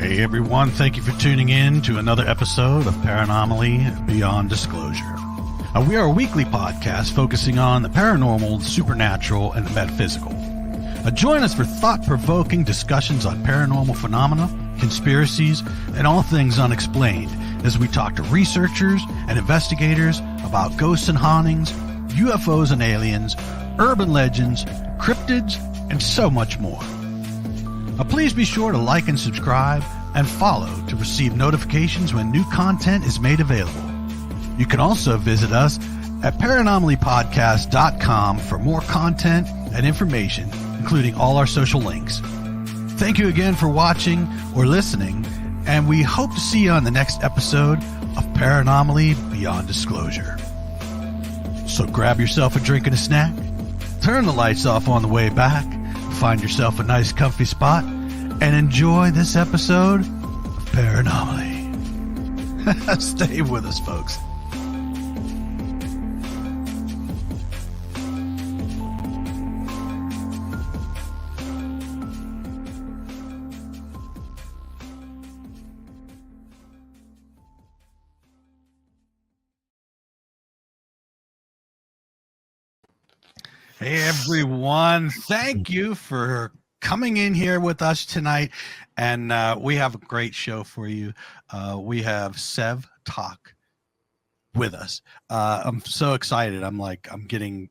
Hey everyone, thank you for tuning in to another episode of Paranomaly Beyond Disclosure. We are a weekly podcast focusing on the paranormal, the supernatural, and the metaphysical. Join us for thought-provoking discussions on paranormal phenomena, conspiracies, and all things unexplained as we talk to researchers and investigators about ghosts and hauntings, UFOs and aliens, urban legends, cryptids, and so much more. Please be sure to like and subscribe and follow to receive notifications when new content is made available. You can also visit us at paranomalypodcast.com for more content and information, including all our social links. Thank you again for watching or listening, and we hope to see you on the next episode of Paranomaly Beyond Disclosure. So grab yourself a drink and a snack, turn the lights off on the way back, find yourself a nice comfy spot, and enjoy this episode of Paranomaly. Stay with us, folks. Hey everyone, thank you for coming in here with us tonight, and we have a great show for you. We have Sev Tok with us. I'm so excited. I'm getting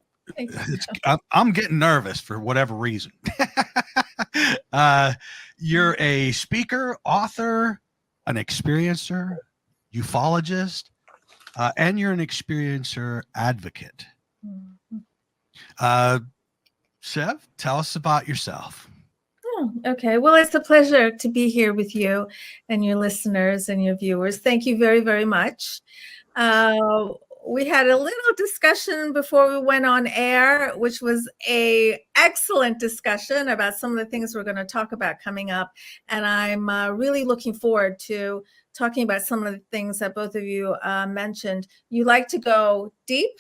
nervous for whatever reason. You're a speaker, author, an experiencer, ufologist, and you're an experiencer advocate. Sev, tell us about yourself. Oh, okay. Well, it's a pleasure to be here with you and your listeners and your viewers. Thank you very, very much. We had a little discussion before we went on air, which was an excellent discussion about some of the things we're going to talk about coming up. And I'm really looking forward to talking about some of the things that both of you mentioned. You like to go deep,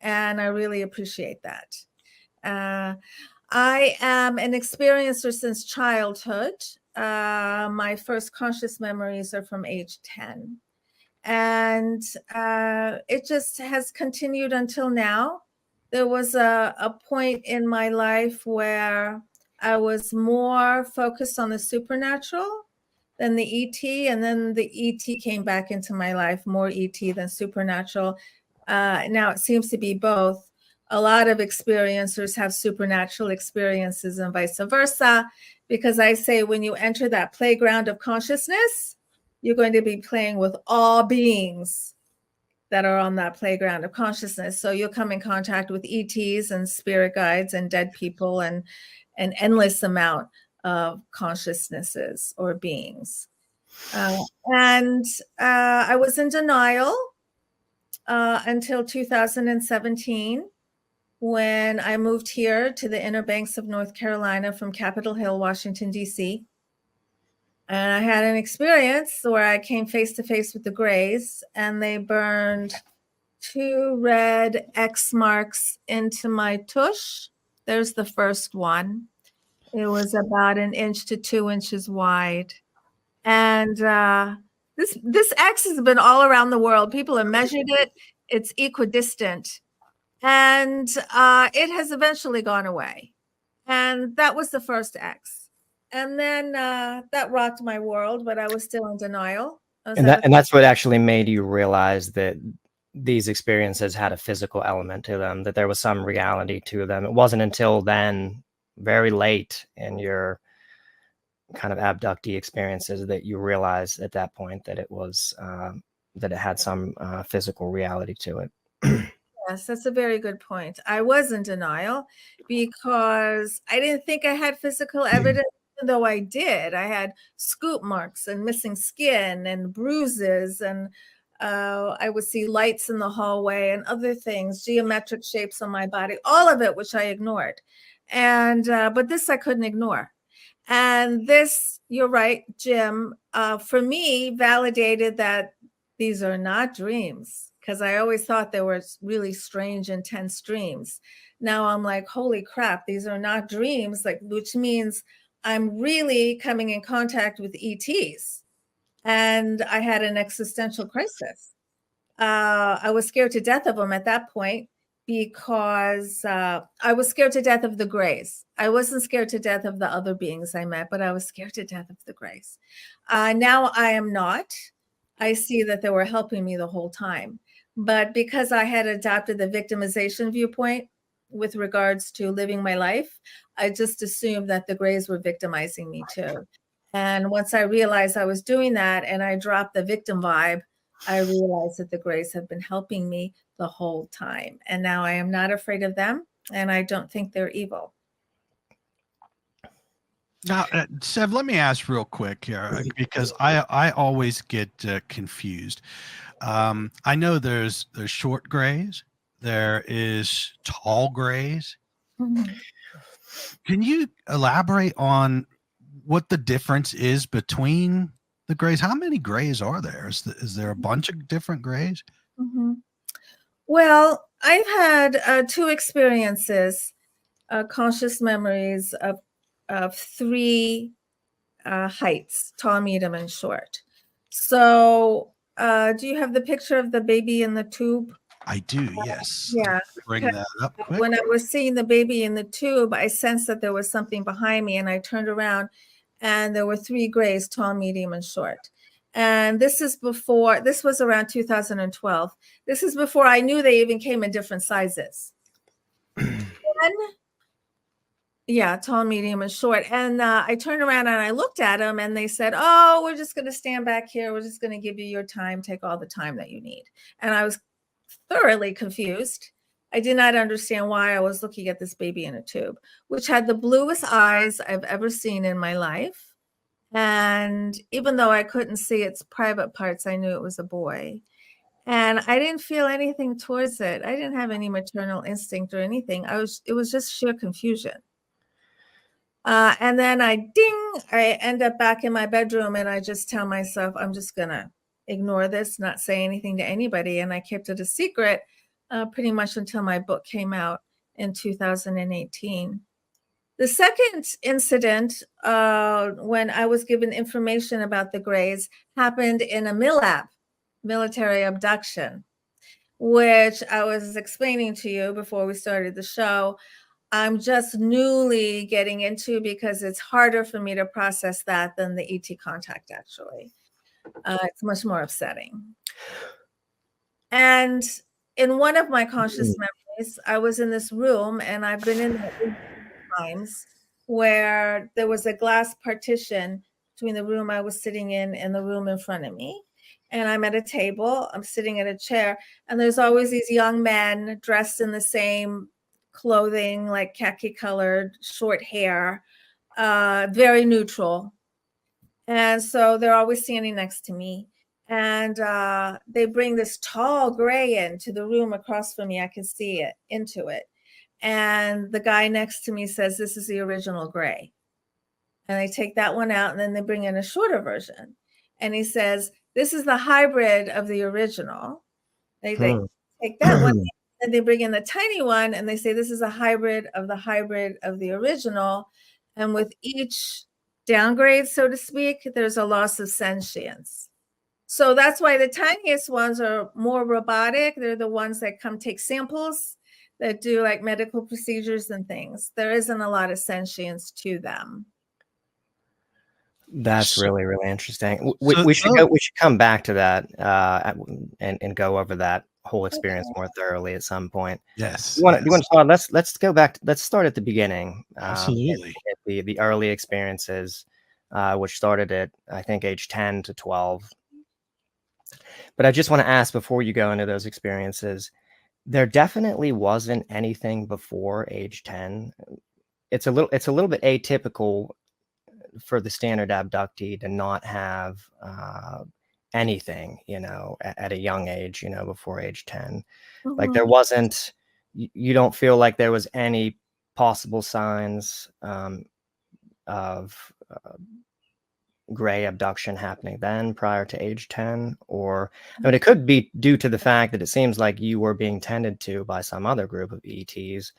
and I really appreciate that. I am an experiencer since childhood. My first conscious memories are from age 10. And it just has continued until now. There was a point in my life where I was more focused on the supernatural than the ET. And then the ET came back into my life, more ET than supernatural. Now it seems to be both. A lot of experiencers have supernatural experiences and vice versa, because I say when you enter that playground of consciousness, you're going to be playing with all beings that are on that playground of consciousness. So you'll come in contact with ETs and spirit guides and dead people and an endless amount of consciousnesses or beings. I was in denial until 2017. When I moved here to the Inner Banks of North Carolina from Capitol Hill, Washington, D.C. And I had an experience where I came face to face with the Greys, and they burned 2 red X marks into my tush. There's the first one. It was about 1 inch to 2 inches wide. And this X has been all around the world. People have measured it. It's equidistant. And it has eventually gone away. And that was the first X. And then that rocked my world, but I was still in denial. And that's what actually made you realize that these experiences had a physical element to them, that there was some reality to them. It wasn't until then, very late in your kind of abductee experiences, that you realized at that point that it was that it had some physical reality to it. Yes, that's a very good point. I was in denial because I didn't think I had physical evidence, even though I did. I had scoop marks and missing skin and bruises, and I would see lights in the hallway and other things, geometric shapes on my body, all of it, which I ignored. And but this I couldn't ignore. And this, you're right, Jim, for me, validated that these are not dreams. Because I always thought they were really strange, intense dreams. Now I'm like, holy crap, these are not dreams, which means I'm really coming in contact with ETs. And I had an existential crisis. I was scared to death of them at that point because I was scared to death of the Greys. I wasn't scared to death of the other beings I met, but I was scared to death of the Greys. Now I am not. I see that they were helping me the whole time. But because I had adopted the victimization viewpoint with regards to living my life, I just assumed that the Greys were victimizing me too. And once I realized I was doing that and I dropped the victim vibe, I realized that the Greys have been helping me the whole time. And now I am not afraid of them, and I don't think they're evil. Now, Sev, let me ask real quick here, because I always get confused. I know there's short Greys, there is tall Greys. Mhm. Can you elaborate on what the difference is between the Greys? How many Greys are there? Is there a bunch of different Greys? Mhm. Well, I've had 2 experiences, conscious memories of 3 heights: tall, medium, and short. So, do you have the picture of the baby in the tube? I do, yes. Yeah. Bring that up quick. When I was seeing the baby in the tube, I sensed that there was something behind me, and I turned around, and there were 3 Greys: tall, medium, and short. And this was around 2012. This is before I knew they even came in different sizes. Yeah, tall, medium, and short. And I turned around and I looked at them, and they said, "Oh, we're just going to stand back here. We're just going to give you your time. Take all the time that you need." And I was thoroughly confused. I did not understand why I was looking at this baby in a tube, which had the bluest eyes I've ever seen in my life. And even though I couldn't see its private parts, I knew it was a boy. And I didn't feel anything towards it. I didn't have any maternal instinct or anything. It was just sheer confusion. And then I end up back in my bedroom, and I just tell myself, I'm just going to ignore this, not say anything to anybody. And I kept it a secret pretty much until my book came out in 2018. The second incident, when I was given information about the Greys, happened in a MILAB, military abduction, which I was explaining to you before we started the show. I'm just newly getting into because it's harder for me to process that than the ET contact, actually. It's much more upsetting. And in one of my conscious memories, I was in this room, and I've been in that room times, where there was a glass partition between the room I was sitting in and the room in front of me. And I'm at a table, I'm sitting at a chair, and there's always these young men dressed in the same clothing, like khaki colored, short hair, very neutral. And so they're always standing next to me. And they bring this tall Grey into the room across from me. I can see it, into it. And the guy next to me says, "This is the original Grey." And they take that one out, and then they bring in a shorter version. And he says, "This is the hybrid of the original." They take that one, and they bring in the tiny one, and they say, "This is a hybrid of the original." And with each downgrade, so to speak, there's a loss of sentience. So that's why the tiniest ones are more robotic. They're the ones that come take samples, that do like medical procedures and things. There isn't a lot of sentience to them. That's really, really interesting. So- We should come back to that and go over that whole experience more thoroughly at some point. Yes. Do you want to start? Let's go back. Let's start at the beginning. Absolutely. The early experiences, which started at, I think, age 10 to 12. But I just want to ask, before you go into those experiences, there definitely wasn't anything before age 10. It's a little bit atypical for the standard abductee to not have anything, at a young age, before age 10. Like there wasn't, you don't feel like there was any possible signs of Grey abduction happening then prior to age 10? Or, I mean, it could be due to the fact that it seems like you were being tended to by some other group of ETs,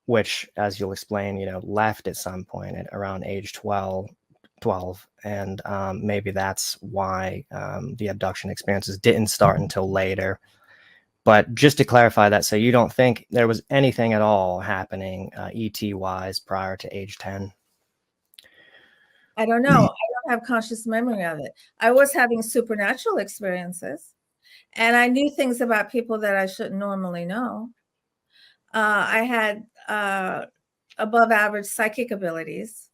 which, as you'll explain, left at some point at around age 12, and maybe that's why the abduction experiences didn't start until later. But just to clarify that, so you don't think there was anything at all happening ET-wise prior to age 10? I don't know. I don't have conscious memory of it. I was having supernatural experiences, and I knew things about people that I shouldn't normally know. I had above average psychic abilities.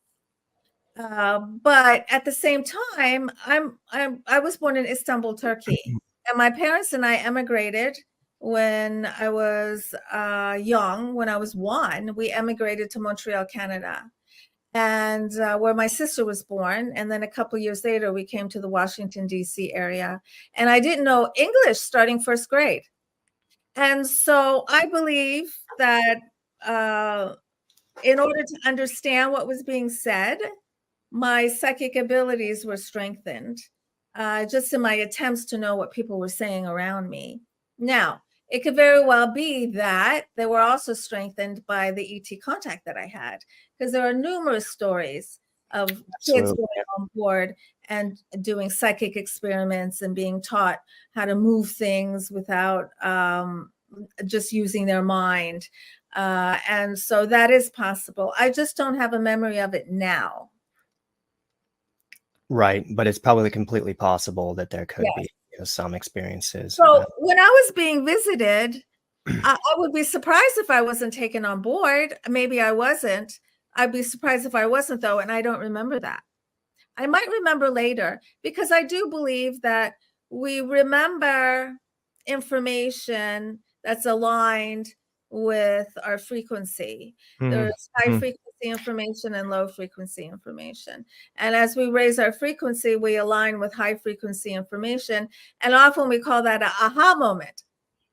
But at the same time, I was born in Istanbul, Turkey, and my parents and I emigrated when I was young. When I was 1, we emigrated to Montreal, Canada, and where my sister was born. And then a couple of years later, we came to the Washington, D.C. area, and I didn't know English starting first grade. And so I believe that in order to understand what was being said, my psychic abilities were strengthened just in my attempts to know what people were saying around me. Now, it could very well be that they were also strengthened by the ET contact that I had, because there are numerous stories of kids going on board and doing psychic experiments and being taught how to move things without just using their mind. And so that is possible. I just don't have a memory of it now. Right, but it's probably completely possible that there could be some experiences. So when I was being visited, I would be surprised if I wasn't taken on board. Maybe I wasn't. I'd be surprised if I wasn't, though, and I don't remember that. I might remember later, because I do believe that we remember information that's aligned with our frequency. There's high frequency information and low frequency information. And as we raise our frequency, we align with high frequency information. And often we call that an aha moment.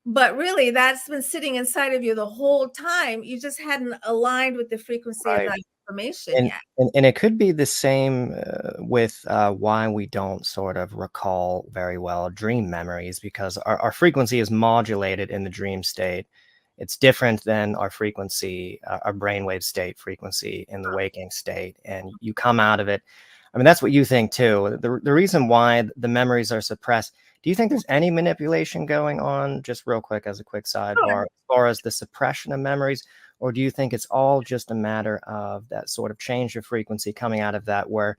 But really, that's been sitting inside of you the whole time. You just hadn't aligned with the frequency of that information yet. And it could be the same with why we don't sort of recall very well dream memories, because our frequency is modulated in the dream state. It's different than our frequency, our brainwave state frequency in the waking state. And you come out of it. I mean, that's what you think too. The reason why the memories are suppressed, do you think there's any manipulation going on, just real quick as a quick sidebar, as far as the suppression of memories? Or do you think it's all just a matter of that sort of change of frequency coming out of that, where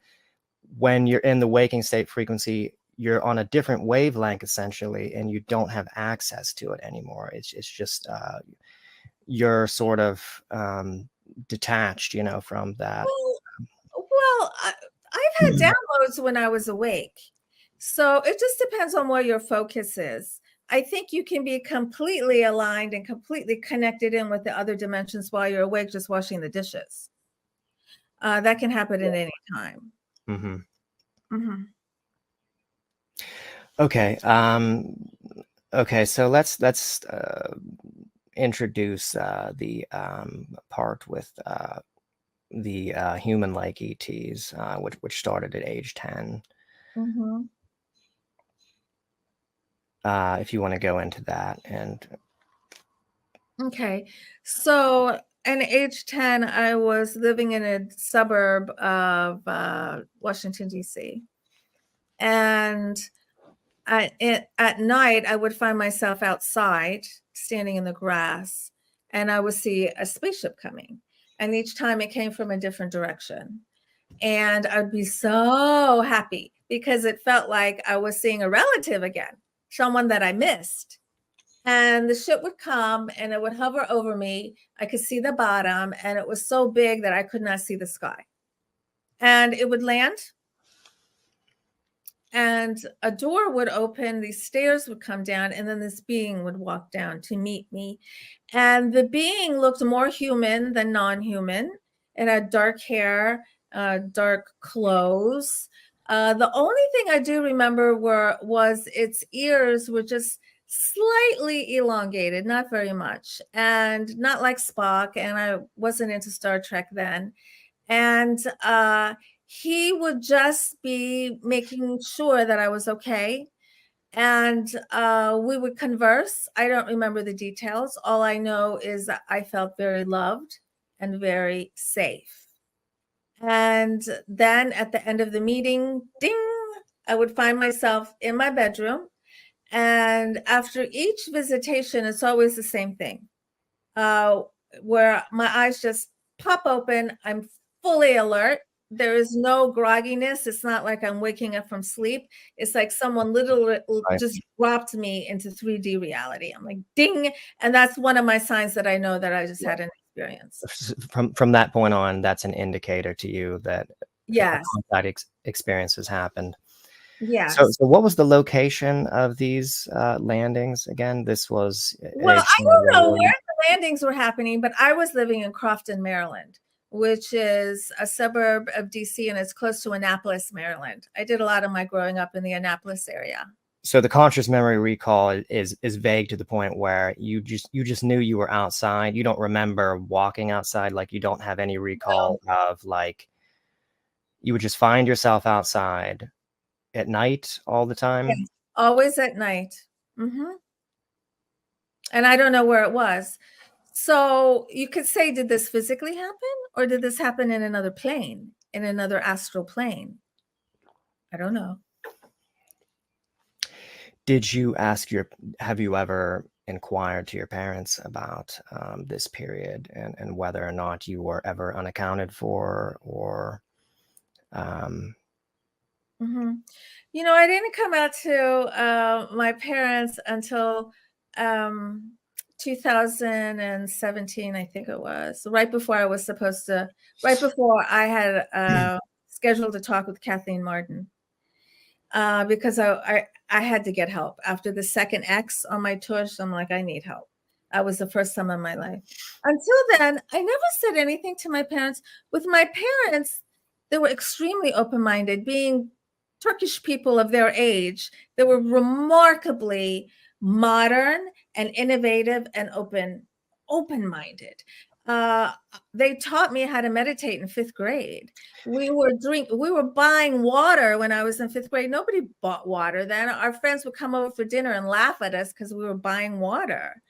when you're in the waking state frequency, you're on a different wavelength essentially, and you don't have access to it anymore? It's just you're sort of detached, from that. Well, I've had downloads when I was awake. So it just depends on where your focus is. I think you can be completely aligned and completely connected in with the other dimensions while you're awake, just washing the dishes. That can happen at any time. Okay. Okay. So let's introduce the part with the human-like ETs, which started at age 10. If you want to go into that. And okay, so at age 10, I was living in a suburb of Washington, D.C. And at night, I would find myself outside, standing in the grass, and I would see a spaceship coming. And each time it came from a different direction. And I'd be so happy, because it felt like I was seeing a relative again, someone that I missed. And the ship would come and it would hover over me. I could see the bottom, and it was so big that I could not see the sky. And it would land, and a door would open, these stairs would come down, and then this being would walk down to meet me. And the being looked more human than non-human. It had dark hair, dark clothes. The only thing I do remember was its ears were just slightly elongated, not very much, and not like Spock. And I wasn't into Star Trek then. And he would just be making sure that I was okay. And we would converse. I don't remember the details. All I know is that I felt very loved and very safe. And then at the end of the meeting, ding, I would find myself in my bedroom. And after each visitation, it's always the same thing, where my eyes just pop open. I'm fully alert. There is no grogginess. It's not like I'm waking up from sleep. It's like someone literally just dropped me into 3D reality. I'm like, ding. And that's one of my signs that I know that I just had an experience. From that point on, that's an indicator to you that yes, that experience has happened. Yes. So what was the location of these landings again? This was well, I don't know where the landings were happening, but I was living in Crofton, Maryland, which is a suburb of DC, and it's close to Annapolis, Maryland. I did a lot of my growing up in the Annapolis area. So the conscious memory recall is vague to the point where you just knew you were outside. You don't remember walking outside. Like you don't have any recall of like you would just find yourself outside at night all the time. Yes, always at night. Mm-hmm. And I don't know where it was. So you could say, did this physically happen, or did this happen in another plane, in another astral plane? I don't know. Have you ever inquired to your parents about this period and whether or not you were ever unaccounted for or Mm-hmm. You know, I didn't come out to my parents until 2017, I think it was, right before I was supposed to, right before I had scheduled to talk with Kathleen Marden, because I had to get help. After the second X on my tush, I'm like, I need help. That was the first time in my life. Until then, I never said anything to my parents. With my parents, they were extremely open-minded, being Turkish people of their age. They were remarkably modern and innovative and open-minded. They taught me how to meditate in 5th grade. We were buying water when I was in 5th grade. Nobody bought water then. Our friends would come over for dinner and laugh at us because we were buying water.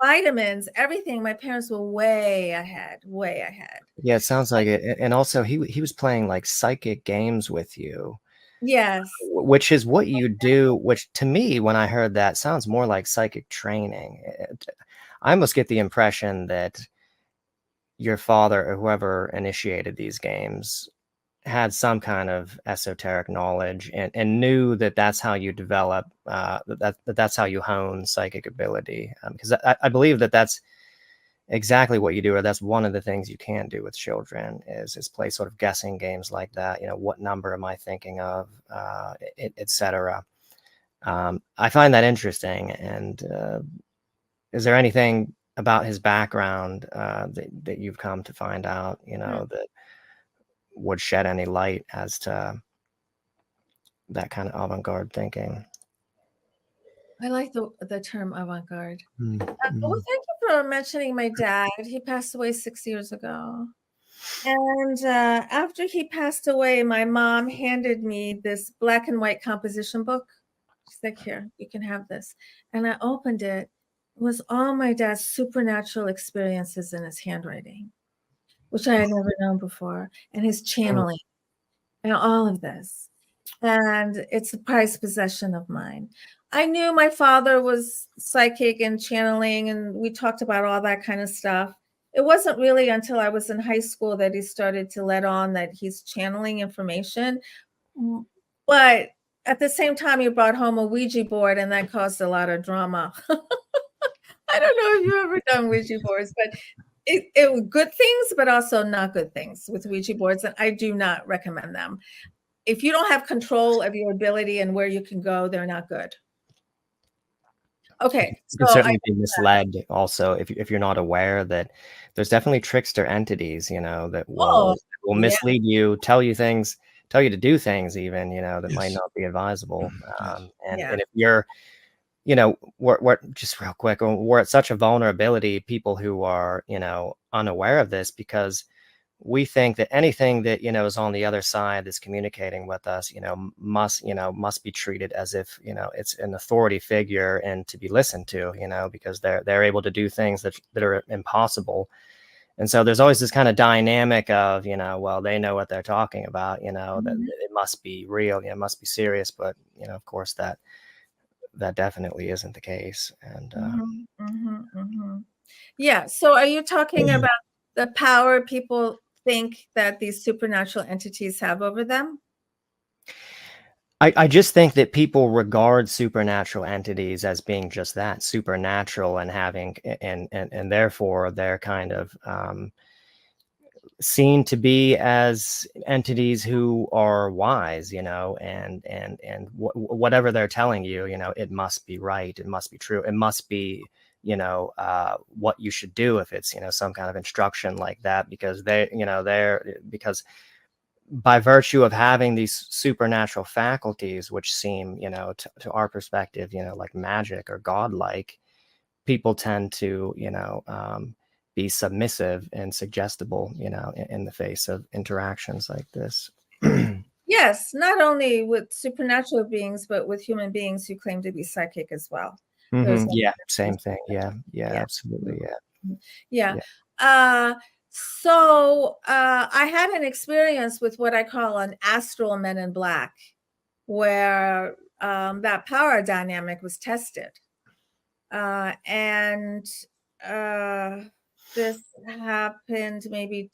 Vitamins, everything. My parents were way ahead. Yeah, it sounds like it. And also he was playing like psychic games with you. Yes. Which is what you do, which to me, when I heard that, sounds more like psychic training. I almost get the impression that your father or whoever initiated these games had some kind of esoteric knowledge and knew that that's how you develop, that's how you hone psychic ability. Because I believe that that's exactly what you do, or that's one of the things you can do with children is play sort of guessing games like that. You know, what number am I thinking of, etc. I find that interesting. And is there anything about his background that you've come to find out, you know, that would shed any light as to that kind of avant-garde thinking? I like the term avant-garde. Mm-hmm. Well, thank you for mentioning my dad. He passed away 6 years ago. And after he passed away, my mom handed me this black and white composition book. She's like, here, you can have this. And I opened it. It was all my dad's supernatural experiences in his handwriting, which I had never known before, and his channeling and all of this. And it's a prized possession of mine. I knew my father was psychic and channeling, and we talked about all that kind of stuff. It wasn't really until I was in high school that he started to let on that he's channeling information. But at the same time, he brought home a Ouija board, and that caused a lot of drama. I don't know if you've ever done Ouija boards, but it was good things, but also not good things with Ouija boards, and I do not recommend them. If you don't have control of your ability and where you can go, they're not good. Okay. You can certainly be misled also if you're not aware that there's definitely trickster entities, you know, that will mislead you, tell you to do things even, you know, that might not be advisable. And if you're, you know, we're just real quick, we're at such a vulnerability, people who are, you know, unaware of this, because we think that anything that, you know, is on the other side that's communicating with us, you know, must be treated as if, you know, it's an authority figure and to be listened to, you know, because they're able to do things that are impossible. And so there's always this kind of dynamic of, well, they know what they're talking about, that Mhm. it must be real, it must be serious. But, of course, that definitely isn't the case. And Mhm, mhm, mhm. Yeah. So are you talking about the power people think that these supernatural entities have over them? I just think that people regard supernatural entities as being just that, supernatural, and having and therefore they're kind of seen to be as entities who are wise, and whatever they're telling you, it must be right, it must be true, it must be, what you should do if it's, some kind of instruction like that, because because by virtue of having these supernatural faculties, which seem, to our perspective, like magic or godlike, people tend to, be submissive and suggestible, in the face of interactions like this. Yes, not only with supernatural beings, but with human beings who claim to be psychic as well. There's Yeah, same thing. Yeah, yeah. absolutely. Yeah, Yeah. yeah. I had an experience with what I call an astral men in black, where that power dynamic was tested. And this happened maybe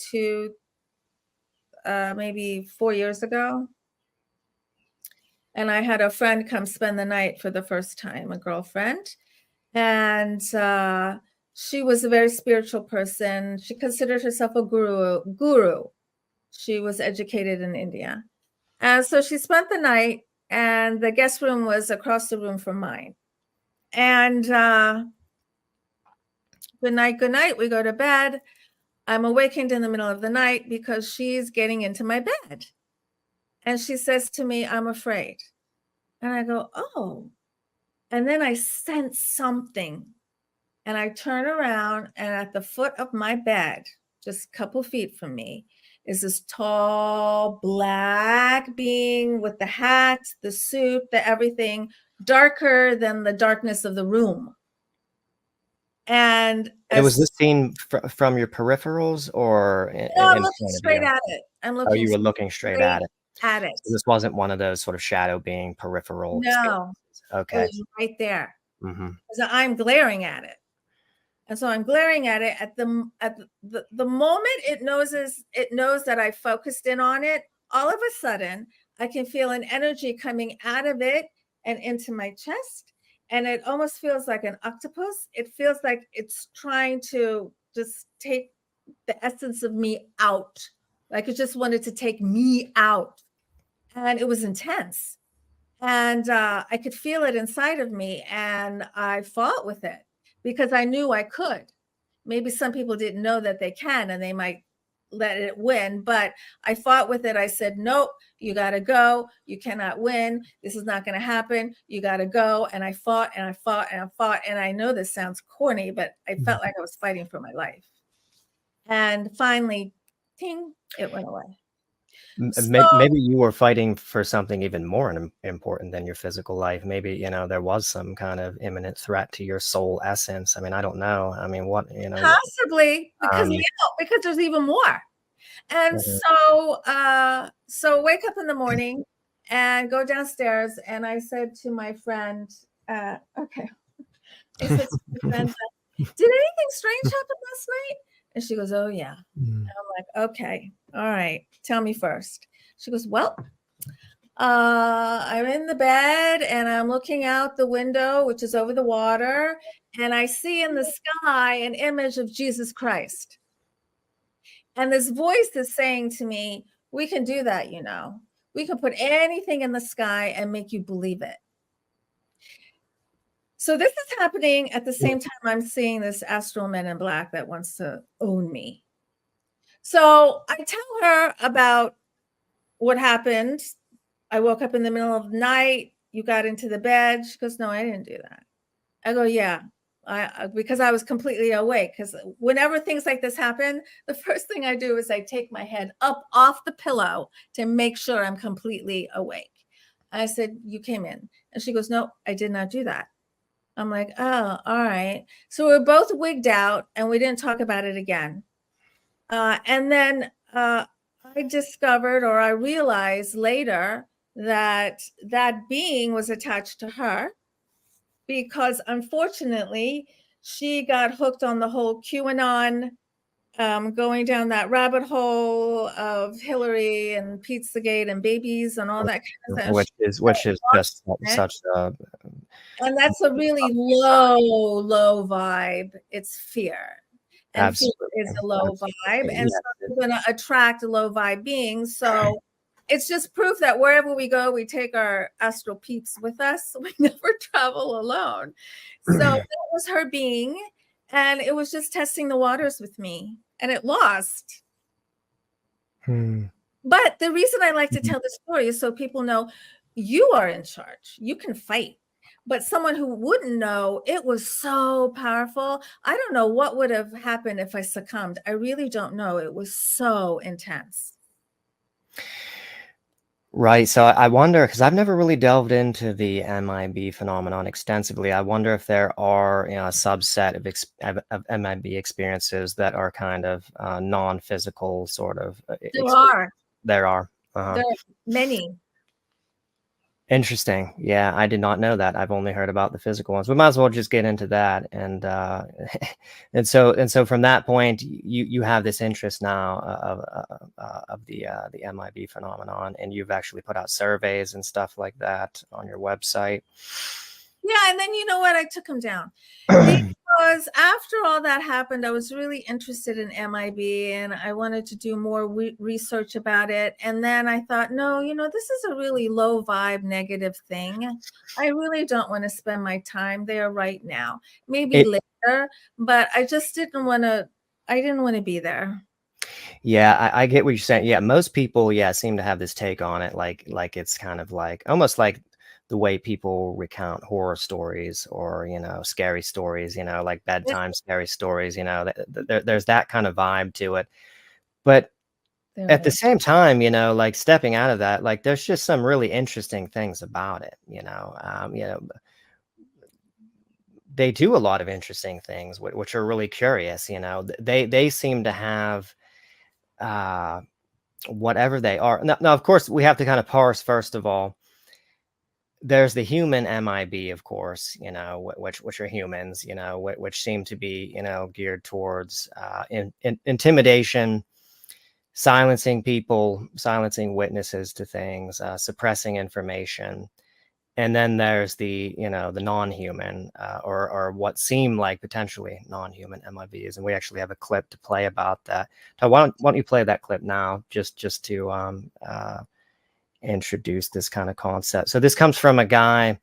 4 years ago. And I had a friend come spend the night for the first time, a girlfriend. And she was a very spiritual person. She considered herself a guru. She was educated in India. And so she spent the night, and the guest room was across the room from mine. And good night. We go to bed. I'm awakened in the middle of the night because she's getting into my bed. And she says to me, "I'm afraid." And I go, "Oh." And then I sense something. And I turn around, and at the foot of my bed, just a couple feet from me, is this tall black being with the hat, the suit, the everything, darker than the darkness of the room. And And was as this seen from your peripherals or no, I'm in looking front of straight you? at it. I'm Oh, looking you were looking straight straight at it. at it. So this wasn't one of those sort of shadow being peripheral No, experiences. it Okay. was right there. Hmm. So I'm glaring at it. And so I'm glaring at it at the moment it knows that I focused in on it. All of a sudden, I can feel an energy coming out of it and into my chest. And it almost feels like an octopus. It feels like it's trying to just take the essence of me out. Like it just wanted to take me out. And it was intense. And I could feel it inside of me. And I fought with it because I knew I could. Maybe some people didn't know that they can and they might let it win, but I fought with it. I said, "Nope, you got to go. You cannot win. This is not going to happen. You got to go." And I fought and I fought and I fought. And I know this sounds corny, but I felt like I was fighting for my life. And finally, ting, it went away. So, Maybe you were fighting for something even more important than your physical life. Maybe, there was some kind of imminent threat to your soul essence. I mean, I don't know. I mean, possibly because um, because there's even more. And mhm. so wake up in the morning and go downstairs. And I said to my friend, okay, I said to my friend, "Did anything strange happen last night?" And she goes, "Oh, yeah." Mm. I'm like, "Okay, all right, tell me first." She goes, "Well, I'm in the bed and I'm looking out the window, which is over the water, and I see in the sky an image of Jesus Christ. And this voice is saying to me, we can do that, you know. We can put anything in the sky and make you believe it." So this is happening at the same time I'm seeing this astral man in black that wants to own me. So I tell her about what happened. I woke up in the middle of the night. You got into the bed. She goes, "No, I didn't do that." I go, "Yeah, because I was completely awake. Because whenever things like this happen, the first thing I do is I take my head up off the pillow to make sure I'm completely awake." I said, "You came in." And she goes, "No, I did not do that." I'm like, "Oh, all right." So we're both wigged out and we didn't talk about it again. And then I discovered, or I realized later, that that being was attached to her, because unfortunately she got hooked on the whole QAnon, going down that rabbit hole of Hillary and Pizzagate and babies and all that kind of stuff. Which is just such a, And that's a really low vibe. It's fear. And fear absolutely, is a low vibe. And yeah. so we're going to attract low vibe beings. So it's just proof that wherever we go, we take our astral peeps with us. We never travel alone. So that was her being. And it was just testing the waters with me. And it lost. But the reason I like to tell the story is so people know you are in charge. You can fight. But someone who wouldn't know, it was so powerful. I don't know what would have happened if I succumbed. I really don't know. It was so intense. Right. So I wonder, because I've never really delved into the MIB phenomenon extensively. I wonder if there are, you know, a subset of MIB experiences that are kind of non-physical sort of. There are. There are many. Interesting. Yeah, I did not know that. I've only heard about the physical ones. We might as well just get into that. And and so from that point, you have this interest now of the MIB phenomenon, and you've actually put out surveys and stuff like that on your website. Yeah, and then you know what? I took them down because after all that happened, I was really interested in MIB and I wanted to do more research about it. And then I thought, no, you know, this is a really low vibe, negative thing. I really don't want to spend my time there right now. Maybe later, but I just didn't want to. I didn't want to be there. Yeah, I get what you're saying. Yeah, most people, seem to have this take on it, like it's kind of like almost like the way people recount horror stories or, you know, scary stories, you know, like bedtime scary stories, you know, there's that kind of vibe to it. But at the same time, you know, like stepping out of that, like there's just some really interesting things about it, you know, they do a lot of interesting things, which are really curious, you know, they seem to have whatever they are. Now, of course, we have to kind of parse, first of all. There's the human MIB, of course, you know, which are humans, you know, which seem to be, you know, geared towards intimidation, silencing people, silencing witnesses to things, suppressing information. And then there's the, you know, the non-human or what seem like potentially non-human MIBs. And we actually have a clip to play about that. So why don't you play that clip now, just to introduce this kind of concept. So this comes from a guy.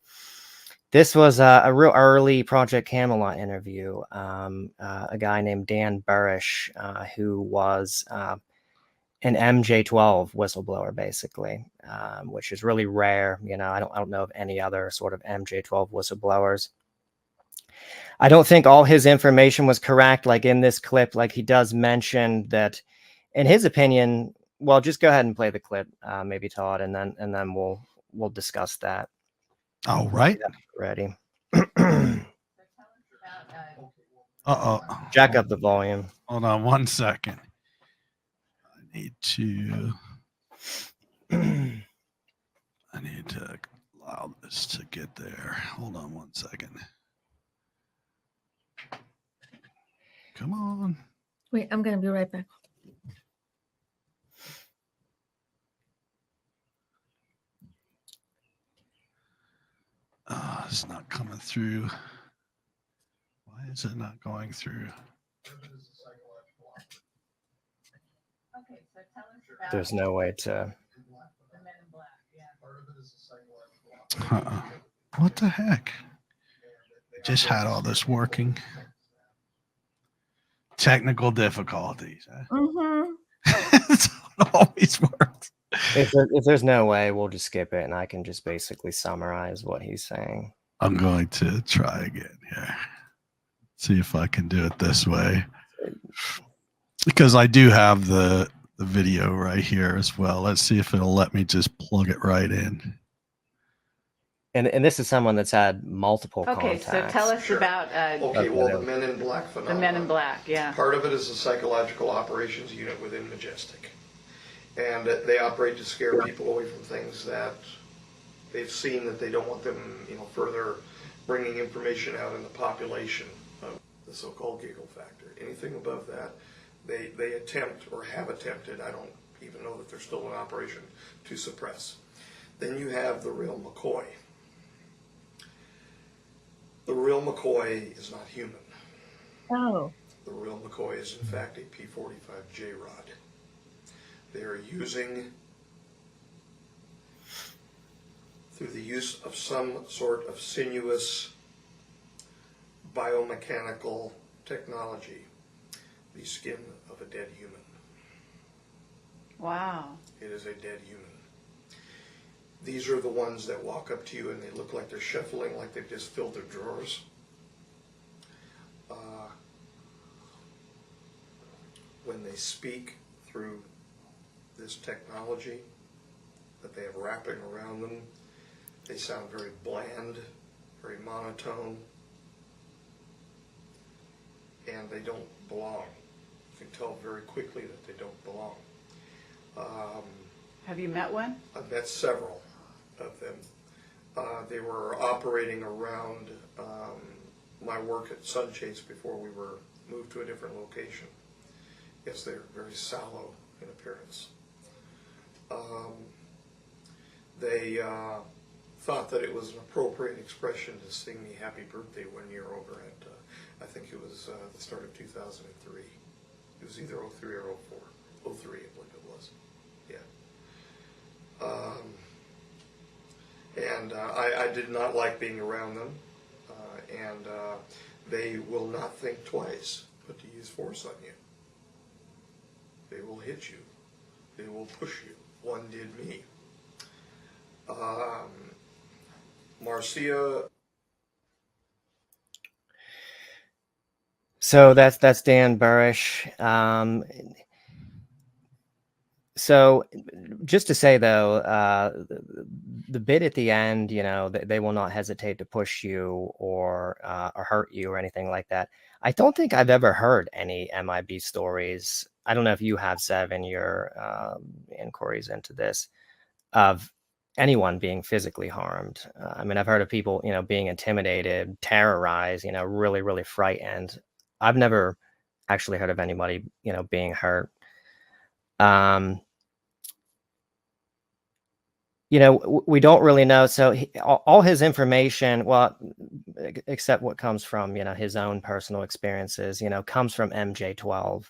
This was a real early Project Camelot interview. A guy named Dan Burish, who was an MJ12 whistleblower, basically, which is really rare. You know, I don't know of any other sort of MJ12 whistleblowers. I don't think all his information was correct. Like in this clip, like he does mention that, in his opinion. Well, just go ahead and play the clip, maybe Todd, and then we'll discuss that. All right. Ready. Jack up the volume. Hold on 1 second. I need to allow this to get there. Hold on 1 second. Come on. Wait, I'm going to be right back. It's not coming through. Why is it not going through? There's no way to. What the heck? Just had all this working. Technical difficulties. Mm-hmm. It always works. If there's no way, we'll just skip it, and I can just basically summarize what he's saying. I'm going to try again here. See if I can do it this way. Because I do have the video right here as well. Let's see if it'll let me just plug it right in. And this is someone that's had multiple Okay, contacts. so tell us about Okay, well, the Men in Black the phenomenon. Men in Black, yeah. Part of it is a psychological operations unit within Majestic. And they operate to scare people away from things that they've seen that they don't want them, further bringing information out in the population of the so-called giggle factor. Anything above that, they attempt or have attempted, I don't even know that they're still in operation, to suppress. Then you have the real McCoy. The real McCoy is not human. Oh. The real McCoy is in fact a P-45J rod. They are using, through the use of some sort of sinuous biomechanical technology, the skin of a dead human. Wow. It is a dead human. These are the ones that walk up to you and they look like they're shuffling, like they've just filled their drawers. When they speak through this technology that they have wrapping around them, they sound very bland, very monotone, and they don't belong. You can tell very quickly that they don't belong. Have you met one? I've met several of them. They were operating around my work at Sunchase before we were moved to a different location. Yes, they're very sallow in appearance. They thought that it was an appropriate expression to sing me happy birthday one year over at, I think it was the start of 2003. It was either 03 or 04. 03, I believe it was. Yeah. And I did not like being around them. And they will not think twice but to use force on you. They will hit you. They will push you. One did me. Marcia. So that's Dan Burish. So just to say though, the bit at the end, they will not hesitate to push you or hurt you or anything like that. I don't think I've ever heard any MIB stories. I don't know if you have, Sev, in your inquiries into this, of anyone being physically harmed. I mean, I've heard of people, being intimidated, terrorized, really, really frightened. I've never actually heard of anybody, being hurt. We don't really know. So all his information, well, except what comes from, his own personal experiences, comes from MJ12.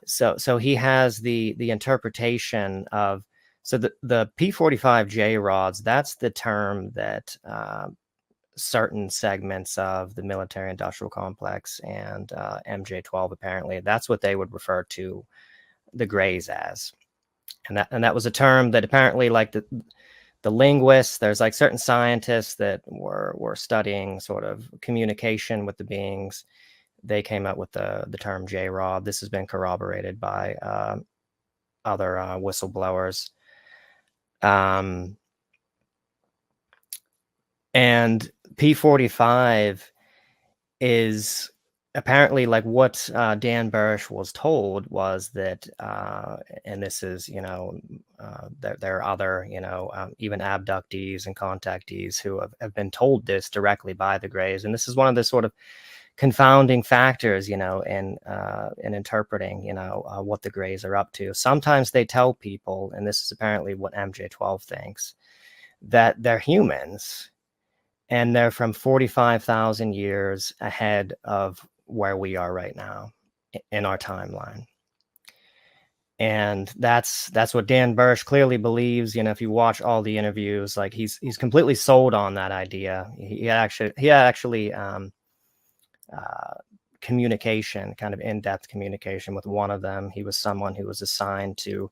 So he has the interpretation of, so the P45J rods, that's the term that certain segments of the military industrial complex and MJ12, apparently, that's what they would refer to the Greys as. And that was a term that apparently, like the linguists, there's like certain scientists that were studying sort of communication with the beings. They came up with the term J-Rod. This has been corroborated by other whistleblowers. And P45 is apparently, like, what Dan Burish was told was that, and this is, there are other, even abductees and contactees who have been told this directly by the Greys. And this is one of the sort of confounding factors, in interpreting, what the Greys are up to. Sometimes they tell people, and this is apparently what MJ12 thinks, that they're humans and they're from 45,000 years ahead of where we are right now in our timeline. And that's what Dan Burish clearly believes. If you watch all the interviews, like he's completely sold on that idea. He actually communication, kind of in-depth communication with one of them. He was someone who was assigned to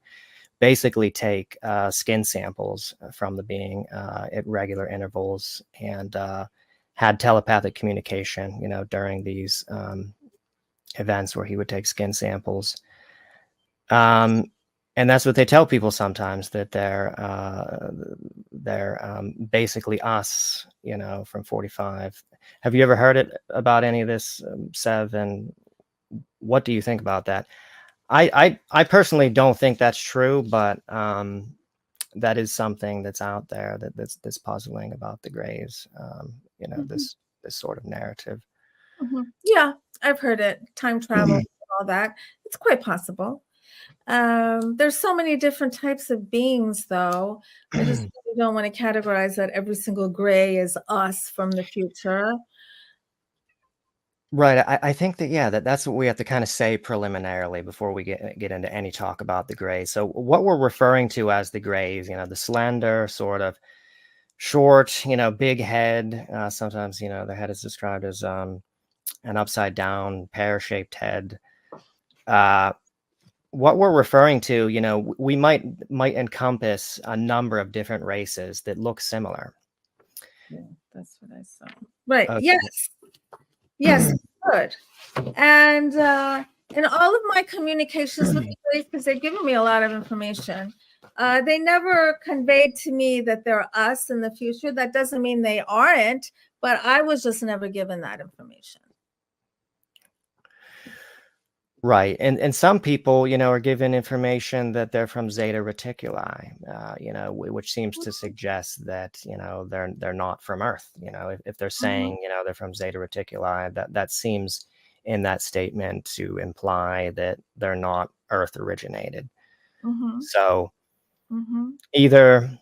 basically take skin samples from the being at regular intervals, and had telepathic communication, during these events where he would take skin samples. And that's what they tell people sometimes, that they're basically us, from 45. Have you ever heard about any of this, Sev? And what do you think about that? I personally don't think that's true, but that is something that's out there that's puzzling about the Greys. This sort of narrative. Yeah, I've heard it. Time travel and all that. It's quite possible. There's so many different types of beings, though. I just really don't want to categorize that every single Gray is us from the future. Right. I think that's what we have to kind of say preliminarily before we get into any talk about the Greys. So what we're referring to as the Greys, the slender, sort of short, big head. Sometimes, the head is described as an upside down pear-shaped head. What we're referring to, we might encompass a number of different races that look similar. Yeah, that's what I saw. Right. Okay. Yes, good. And in all of my communications with the Greys, because they've given me a lot of information, they never conveyed to me that they're us in the future. That doesn't mean they aren't, but I was just never given that information. Right. And some people, are given information that they're from Zeta Reticuli, which seems to suggest that, they're not from Earth. If they're saying, they're from Zeta Reticuli, that seems in that statement to imply that they're not Earth originated. So either,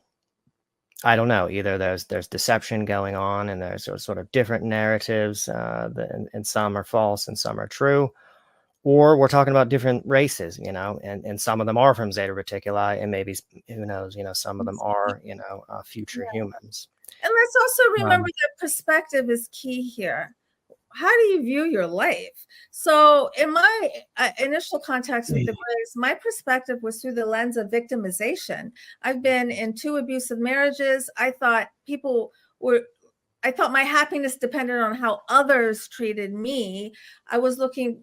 I don't know, either there's deception going on and there's sort of different narratives, and some are false and some are true. Or we're talking about different races, and some of them are from Zeta Reticuli, and maybe, who knows, some of them are, future humans. And let's also remember that perspective is key here. How do you view your life? So in my initial contacts with the Greys, my perspective was through the lens of victimization. I've been in 2 abusive marriages. I thought my happiness depended on how others treated me. I was looking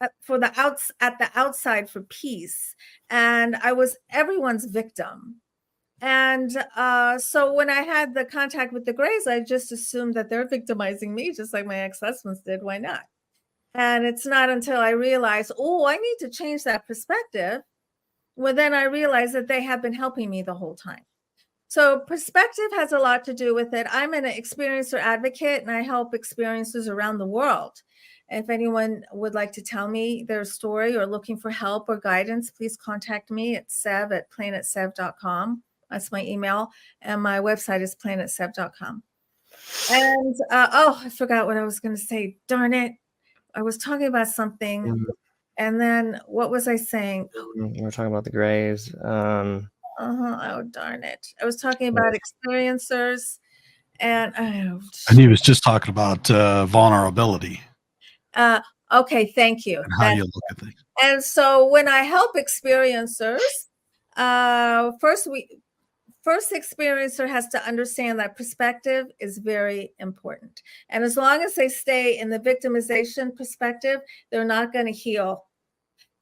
at the outside for peace, and I was everyone's victim. And so when I had the contact with the Greys, I just assumed that they're victimizing me, just like my ex-husbands did. Why not? And it's not until I realized, I need to change that perspective. Well, then I realized that they have been helping me the whole time. So perspective has a lot to do with it. I'm an experiencer advocate, and I help experiencers around the world. If anyone would like to tell me their story or looking for help or guidance, please contact me at sev@planetsev.com. That's my email. And my website is planetsev.com. And, I forgot what I was going to say. Darn it. I was talking about something. And then what was I saying? We were talking about the Greys. Oh, darn it. I was talking about experiencers. And he was just talking about vulnerability. Okay, thank you. And how you look at things. And so when I help experiencers, first experiencer has to understand that perspective is very important. And as long as they stay in the victimization perspective, they're not going to heal.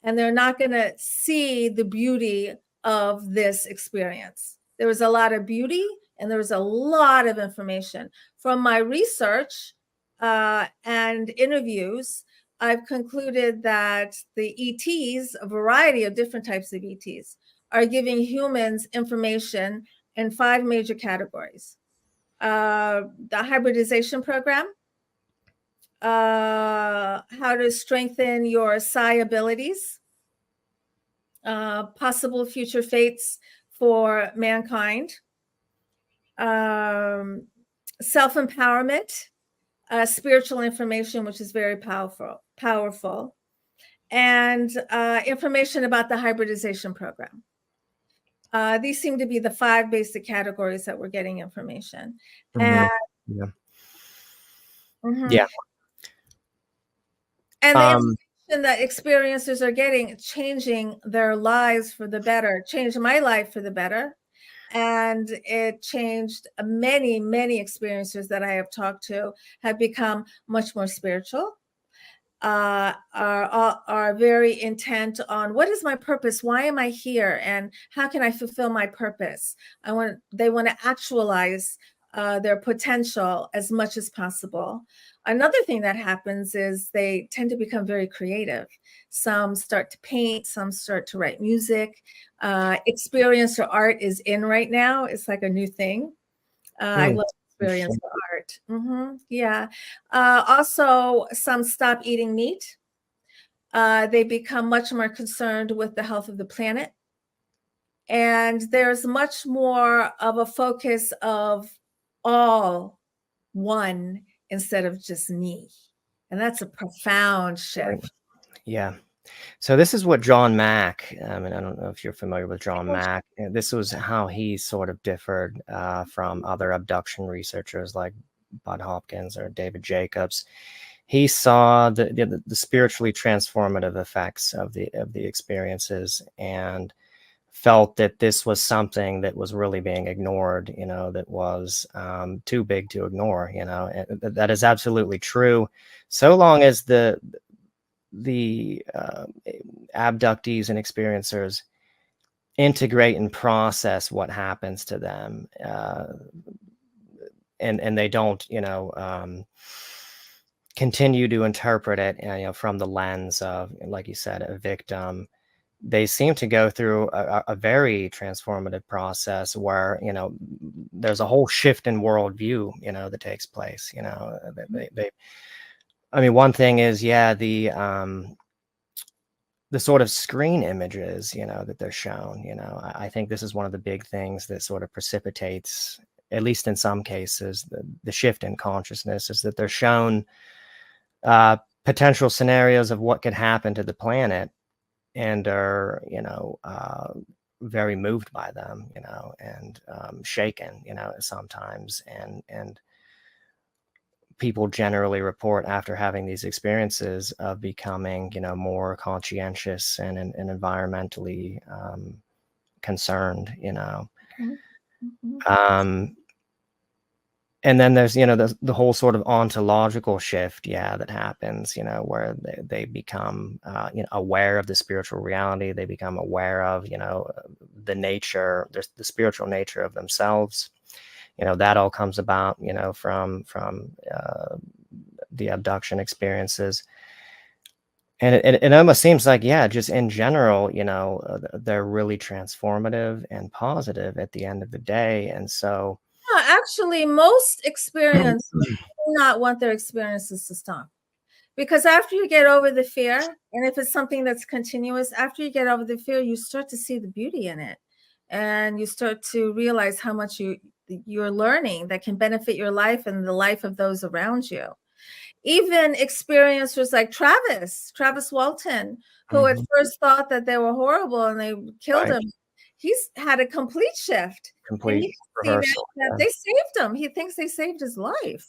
And they're not going to see the beauty of this experience. There was a lot of beauty and there was a lot of information. From my research and interviews, I've concluded that the ETs, a variety of different types of ETs, are giving humans information in 5 major categories. The hybridization program, how to strengthen your psi abilities, possible future fates for mankind, self-empowerment, spiritual information, which is very powerful, and information about the hybridization program. These seem to be the 5 basic categories that we're getting information. And and the information that experiencers are getting, changing their lives for the better, changed my life for the better. And it changed many experiencers that I have talked to have become much more spiritual. are very intent on what is my purpose, why am I here, and how can I fulfill my purpose. They want to actualize their potential as much as possible. Another thing that happens is they tend to become very creative. Some start to paint, some start to write music. Experiencer art is in right now. It's like a new thing. I love experience art. Yeah. Also, some stop eating meat. They become much more concerned with the health of the planet. And there's much more of a focus of all one instead of just me. And that's a profound shift. Yeah. So this is what John Mack, and I don't know if you're familiar with John Mack. This was how he sort of differed from other abduction researchers like Bud Hopkins or David Jacobs. He saw the spiritually transformative effects of the experiences and felt that this was something that was really being ignored, that was too big to ignore, and that is absolutely true. So long as the abductees and experiencers integrate and process what happens to them, and they don't, continue to interpret it, from the lens of, like you said, a victim. They seem to go through a very transformative process where, there's a whole shift in worldview, that takes place. I mean, one thing is, the sort of screen images, that they're shown, I think this is one of the big things that sort of precipitates, at least in some cases, the shift in consciousness, is that they're shown potential scenarios of what could happen to the planet, and are, very moved by them, and shaken, sometimes. And people generally report after having these experiences of becoming, more conscientious and environmentally concerned, And then there's, the whole sort of ontological shift, that happens, where they become, aware of the spiritual reality. They become aware of, the nature, the spiritual nature of themselves. That all comes about, from the abduction experiences. And it almost seems like, just in general, they're really transformative and positive at the end of the day. And so, actually, most experiences do not want their experiences to stop, because after you get over the fear, and if it's something that's continuous, after you get over the fear, you start to see the beauty in it, and you start to realize how much you're learning that can benefit your life and the life of those around you. Even experiencers like Travis Walton, who at first thought that they were horrible and they killed him, he's had a complete shift. Complete rehearsal. That they saved him. He thinks they saved his life.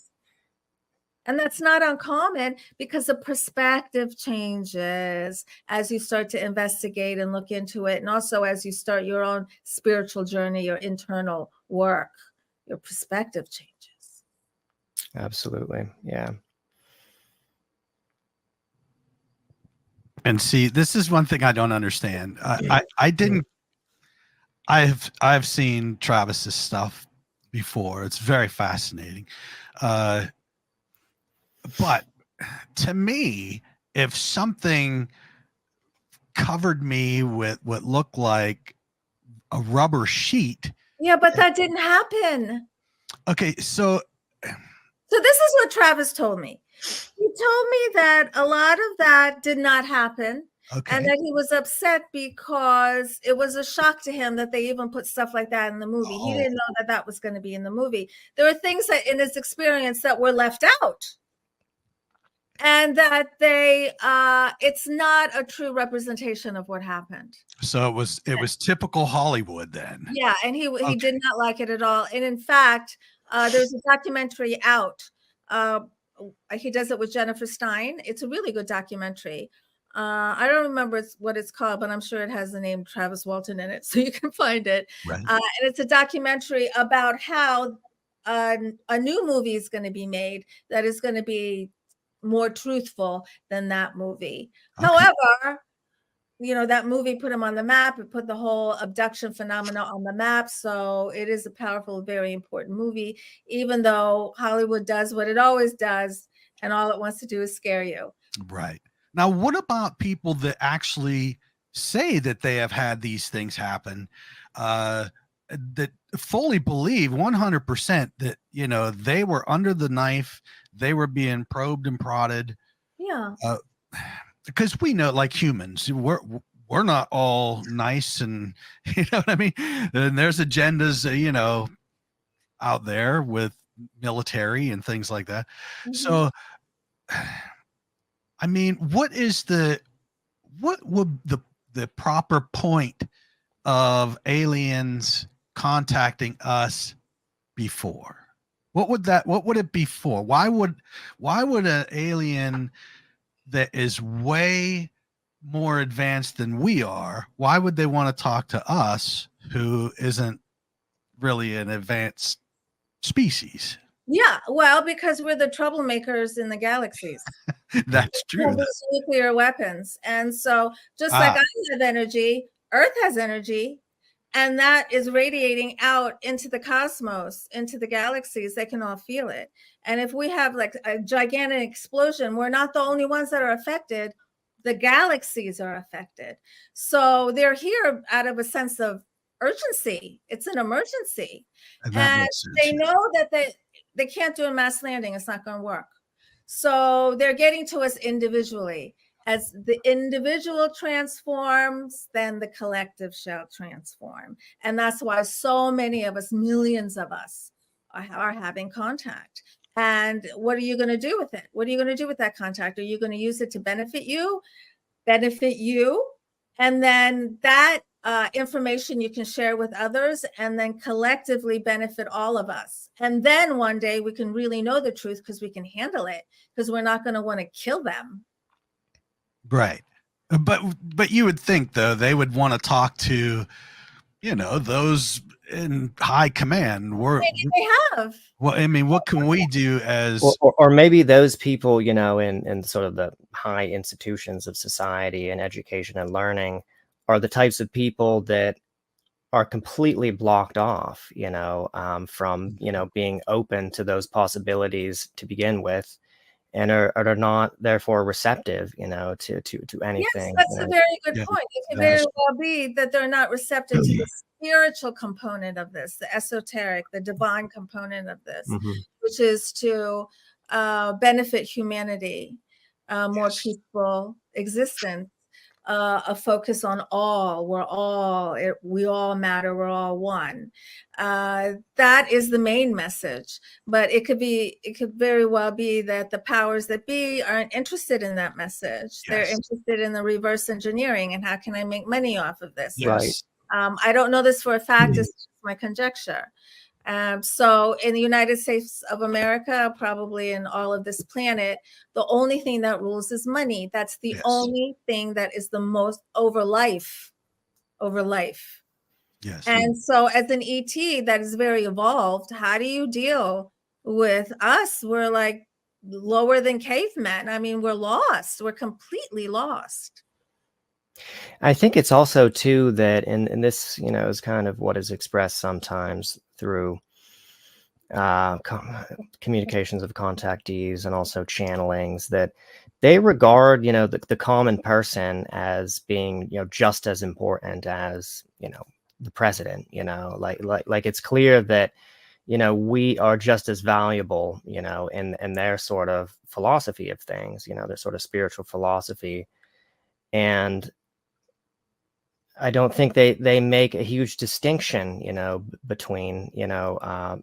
And that's not uncommon, because the perspective changes as you start to investigate and look into it. And also as you start your own spiritual journey, your internal work, your perspective changes. Absolutely. Yeah. And see, this is one thing I don't understand. I've seen Travis's stuff before. It's very fascinating. But to me, if something covered me with what looked like a rubber sheet. Yeah, but that didn't happen. Okay, so this is what Travis told me. He told me that a lot of that did not happen. Okay. And that he was upset because it was a shock to him that they even put stuff like that in the movie. He didn't know that was going to be in the movie. There were things that in his experience that were left out, and that it's not a true representation of what happened. So it was typical Hollywood then. Yeah, and he did not like it at all. And in fact, there's a documentary out. He does it with Jennifer Stein. It's a really good documentary. I don't remember what it's called, but I'm sure it has the name Travis Walton in it, so you can find it. Right. And it's a documentary about how a new movie is going to be made that is going to be more truthful than that movie. Okay. However, that movie put him on the map. It put the whole abduction phenomena on the map. So it is a powerful, very important movie, even though Hollywood does what it always does, and all it wants to do is scare you. Right. Now, what about people that actually say that they have had these things happen, that fully believe 100% that, they were under the knife, they were being probed and prodded? Yeah. Because we know, like humans, we're not all nice, and you know what I mean? And there's agendas, out there with military and things like that. Mhm. So, I mean, what would the proper point of aliens contacting us before? What would it be for? Why would an alien that is way more advanced than we are, why would they want to talk to us who isn't really an advanced species? Yeah, well, because we're the troublemakers in the galaxies. That's true. These nuclear weapons. And so just like I have energy, Earth has energy, and that is radiating out into the cosmos, into the galaxies. They can all feel it. And if we have like a gigantic explosion, we're not the only ones that are affected. The galaxies are affected. So they're here out of a sense of urgency. It's an emergency. And they know that they can't do a mass landing. It's not going to work. So they're getting to us individually. As the individual transforms, then the collective shall transform. And that's why so many of us, millions of us, are having contact. And what are you going to do with it? What are you going to do with that contact? Are you going to use it to benefit you? And then that information you can share with others, and then collectively benefit all of us. And then one day we can really know the truth because we can handle it, because we're not going to want to kill them. Right. But you would think, though, they would want to talk to, those in high command. Maybe they have. Well, I mean, what can we do as... Or maybe those people, in sort of the high institutions of society and education and learning are the types of people that are completely blocked off, from, being open to those possibilities to begin with, and are not therefore receptive, to anything. Yes, that's a very good point. It could very well be that they're not receptive to the spiritual component of this, the esoteric, the divine component of this, which is to benefit humanity, more peaceful existence. A focus on all. We all matter. We're all one. That is the main message. But it could very well be that the powers that be aren't interested in that message. Yes. They're interested in the reverse engineering and how can I make money off of this? Yes. I don't know this for a fact. It's just my conjecture. So in the United States of America, probably in all of this planet, the only thing that rules is money. That's the only thing that is the most over life. Yes. And so as an ET that is very evolved, how do you deal with us? We're like lower than cavemen. I mean, we're lost. We're completely lost. I think it's also too that, and this, is kind of what is expressed sometimes through communications of contactees and also channelings, that they regard, the common person as being, just as important as, the president, like it's clear that, we are just as valuable, in their sort of philosophy of things, their sort of spiritual philosophy. And I don't think they make a huge distinction, between,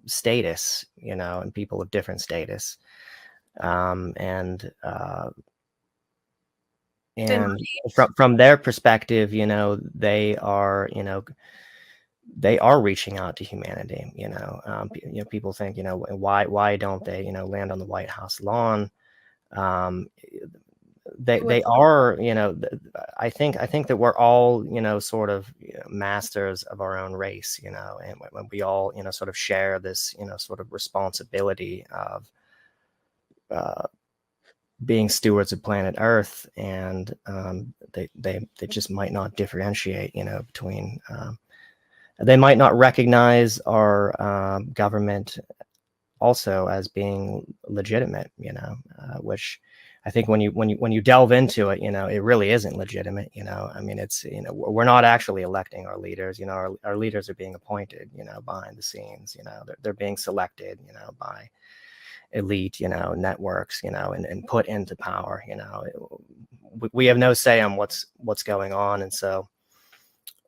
status, and people of different status. And from their perspective, they are, they are reaching out to humanity, people think, why don't they, land on the White House lawn? They are, I think that we're all, sort of masters of our own race, and when we all, sort of share this, sort of responsibility of being stewards of planet Earth, and they just might not differentiate, between. They might not recognize our government also as being legitimate, which I think when you delve into it, it really isn't legitimate. I mean, it's, we're not actually electing our leaders. Our leaders are being appointed, behind the scenes. They're being selected, by elite, networks, and put into power. We have no say on what's going on, and so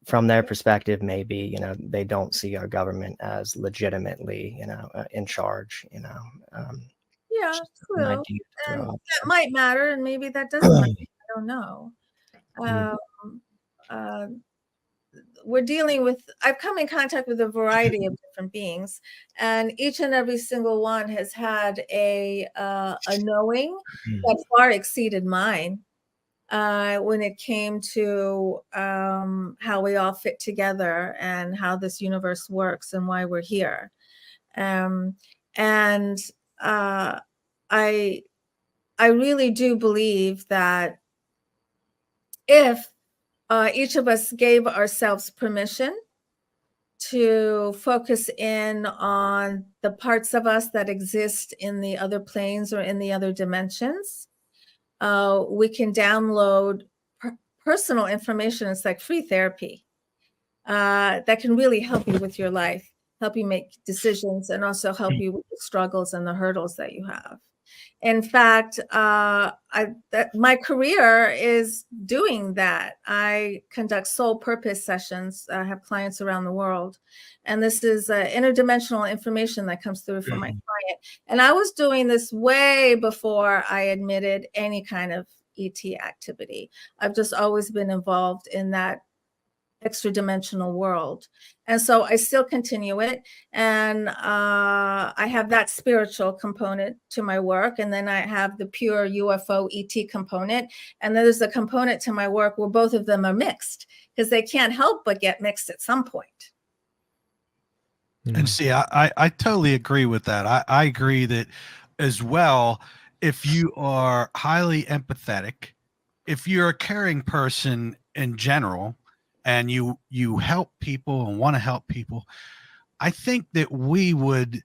from their perspective, maybe, they don't see our government as legitimately, in charge, Yeah, true. an idea to throw And out that might matter, and maybe that doesn't matter. I don't know. Mm. We're dealing with, I've come in contact with a variety of different beings, and each and every single one has had a knowing that far exceeded mine when it came to how we all fit together and how this universe works and why we're here. And I really do believe that if each of us gave ourselves permission to focus in on the parts of us that exist in the other planes or in the other dimensions, we can download personal information. It's like free therapy that can really help you with your life, help you make decisions, and also help you with the struggles and the hurdles that you have. In fact, my career is doing that. I conduct soul purpose sessions. I have clients around the world. And this is interdimensional information that comes through from my client. And I was doing this way before I admitted any kind of ET activity. I've just always been involved in that extra dimensional world. And so I still continue it. And I have that spiritual component to my work. And then I have the pure UFO ET component. And then there's a component to my work where both of them are mixed, because they can't help but get mixed at some point. And see, I totally agree with that. I agree that as well. If you are highly empathetic, if you're a caring person in general, and you help people and want to help people, I think that we would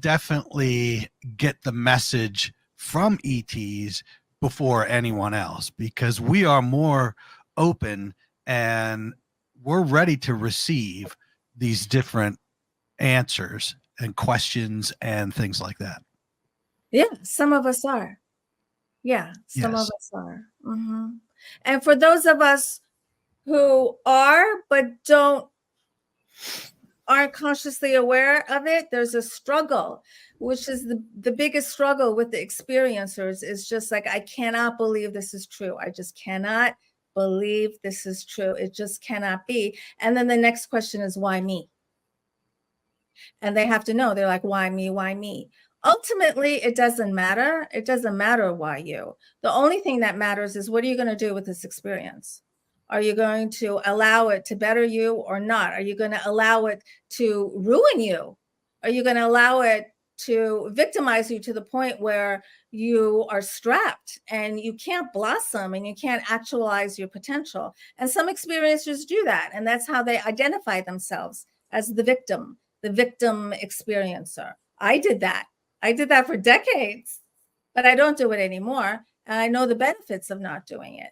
definitely get the message from ETs before anyone else, because we are more open and we're ready to receive these different answers and questions and things like that. Yeah, some of us are. Yeah, some Yes. of us are. Mm-hmm. And for those of us who are but aren't consciously aware of it, there's a struggle, which is the biggest struggle with the experiencers, is just like, I cannot believe this is true. I just cannot believe this is true. It just cannot be. And then the next question is, why me? And they have to know. They're like, why me? Why me? Ultimately, it doesn't matter. It doesn't matter why you. The only thing that matters is, what are you going to do with this experience? Are you going to allow it to better you or not? Are you going to allow it to ruin you? Are you going to allow it to victimize you to the point where you are strapped and you can't blossom and you can't actualize your potential? And some experiencers do that. And that's how they identify themselves, as the victim experiencer. I did that. I did that for decades, but I don't do it anymore. And I know the benefits of not doing it.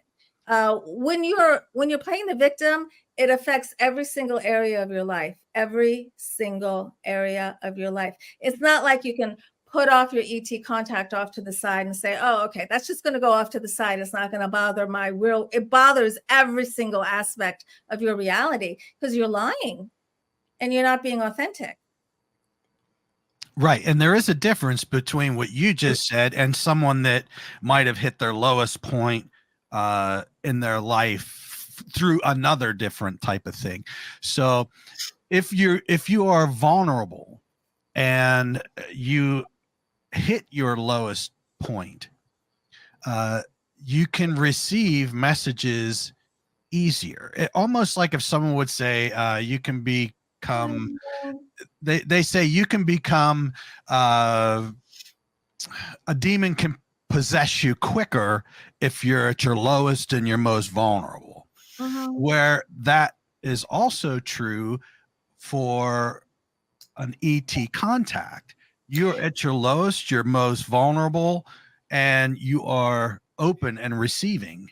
When you're playing the victim, it affects every single area of your life, every single area of your life. It's not like you can put off your ET contact off to the side and say, oh, okay, that's just going to go off to the side. It's not going to bother my real, it bothers every single aspect of your reality, because you're lying and you're not being authentic. Right. And there is a difference between what you just said and someone that might have hit their lowest point in their life through another different type of thing. So if you are vulnerable and you hit your lowest point, you can receive messages easier. Almost like if someone would say, you can become, they say you can become a demon possess you quicker if you're at your lowest and your most vulnerable. Where that is also true for an ET contact. You're at your lowest, you're most vulnerable, and you are open and receiving,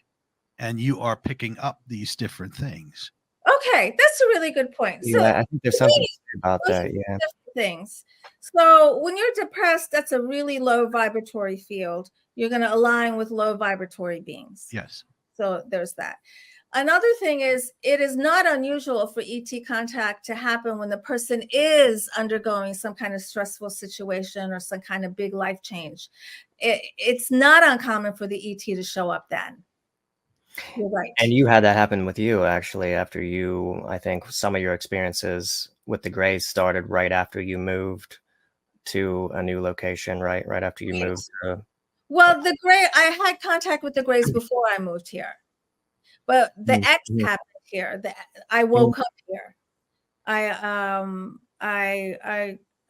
and you are picking up these different things. Okay, that's a really good point. So Yeah, I think there's something to say about those that. are Yeah. different things. So when you're depressed, that's a really low vibratory field. You're going to align with low vibratory beings. Yes. So there's that. Another thing is, it is not unusual for ET contact to happen when the person is undergoing some kind of stressful situation or some kind of big life change. It's not uncommon for the ET to show up then. You're right. And you had that happen with you, actually, after you, I think some of your experiences with the Greys started right after you moved to a new location, right? Right after you moved to... Well, I had contact with the Greys before I moved here. But the X happened here. I woke up here.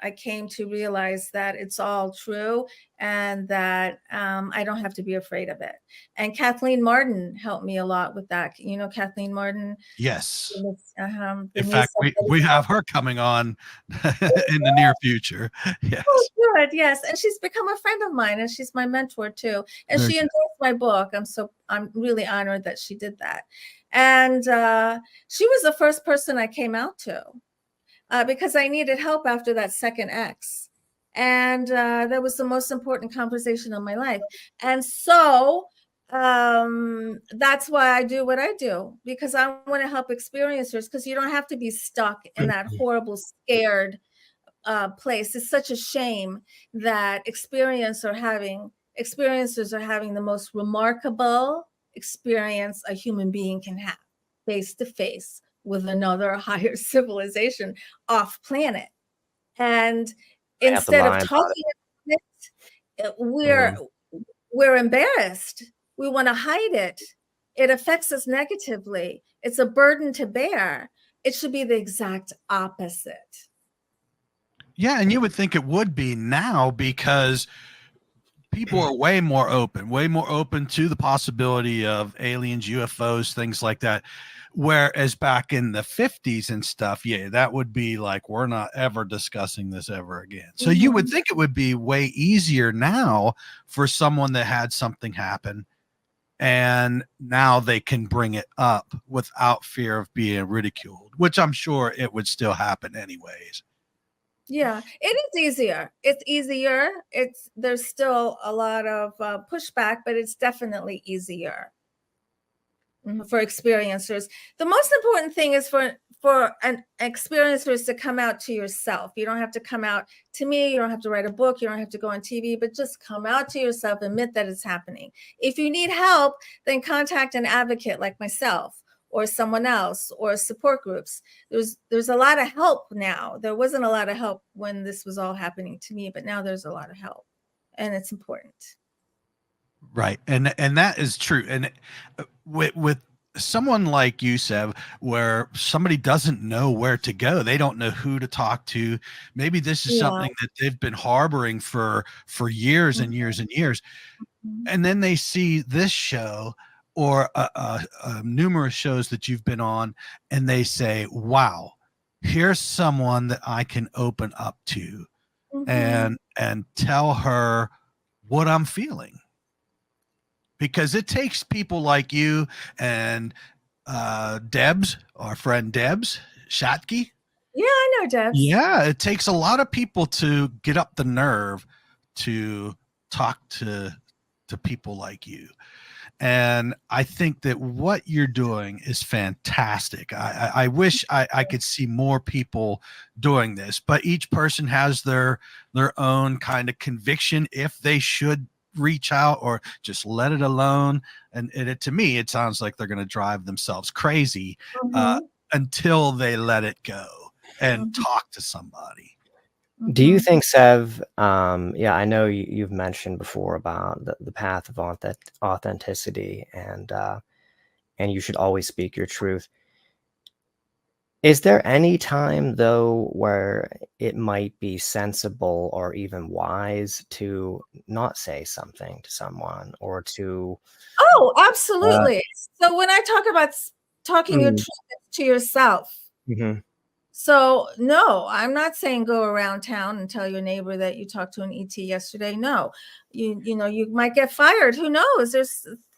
I came to realize that it's all true and that I don't have to be afraid of it. And Kathleen Marden helped me a lot with that. You know Kathleen Marden? Yes. In fact, we have her coming on in the near future. Yes. Oh, good. Yes. And she's become a friend of mine, and she's my mentor too. And she endorsed my book. I'm really honored that she did that. And she was the first person I came out to. Because I needed help after that second X. And that was the most important conversation of my life. And so that's why I do what I do, because I want to help experiencers, because you don't have to be stuck in that horrible, scared place. It's such a shame that experiencers are having the most remarkable experience a human being can have, face to face with another higher civilization off planet. And instead of talking about it, we're embarrassed. We want to hide it. It affects us negatively. It's a burden to bear. It should be the exact opposite. Yeah, and you would think it would be now, because people are way more open to the possibility of aliens, UFOs, things like that. Whereas back in the 50s and stuff, yeah, that would be like, we're not ever discussing this ever again. So you would think it would be way easier now for someone that had something happen, and now they can bring it up without fear of being ridiculed, which I'm sure it would still happen anyways. Yeah, it is easier. It's easier. There's still a lot of pushback, but it's definitely easier for experiencers. The most important thing is for an experiencers to come out to yourself. You don't have to come out to me. You don't have to write a book. You don't have to go on TV, but just come out to yourself, admit that it's happening. If you need help, then contact an advocate like myself, or someone else, or support groups. There's a lot of help now. There wasn't a lot of help when this was all happening to me, but now there's a lot of help, and it's important. Right. And that is true. And with someone like you, Sev, where somebody doesn't know where to go, they don't know who to talk to. Maybe this is something that they've been harboring for years and years and years. And then they see this show or numerous shows that you've been on, and they say, wow, here's someone that I can open up to and tell her what I'm feeling. Because it takes people like you and Debs, our friend Debs Shatke. Yeah, I know Debs. Yeah, it takes a lot of people to get up the nerve to talk to people like you. And I think that what you're doing is fantastic. I wish I could see more people doing this, but each person has their own kind of conviction if they should reach out or just let it alone. And to me, it sounds like they're going to drive themselves crazy until they let it go and talk to somebody. Do you think, Sev, I know you've mentioned before about the path of authenticity and you should always speak your truth. Is there any time, though, where it might be sensible or even wise to not say something to someone or to Oh, uh, absolutely. So when I talk about talking your mm, truth to yourself, mhm, so no, I'm not saying go around town and tell your neighbor that you talked to an ET yesterday. No, you know, you might get fired. Who knows? There's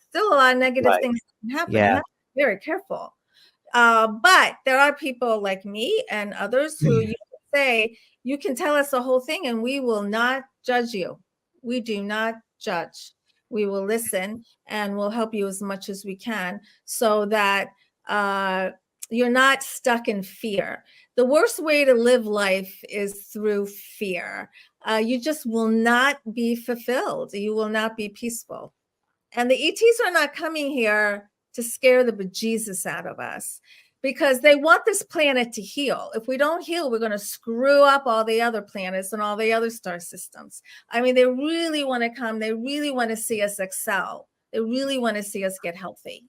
still a lot of negative right. things that can happen. You Yeah. have to be very careful. But there are people like me and others who you can say, you can tell us the whole thing and we will not judge you. We do not judge. We will listen and we'll help you as much as we can so that uh, you're not stuck in fear. The worst way to live life is through fear. You just will not be fulfilled. You will not be peaceful. And the ETs are not coming here to scare the bejesus out of us because they want this planet to heal. If we don't heal, we're going to screw up all the other planets and all the other star systems. I mean, they really want to come. They really want to see us excel. They really want to see us get healthy.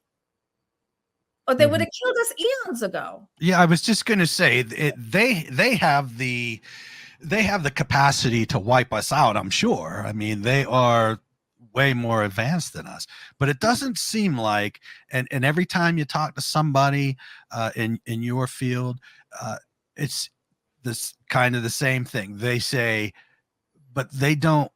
Or they would have killed us eons ago. Yeah, I was just going to say they have the capacity to wipe us out. I'm sure. I mean, they are way more advanced than us, but it doesn't seem like. And every time you talk to somebody in your field, it's this kind of the same thing. They say, but they don't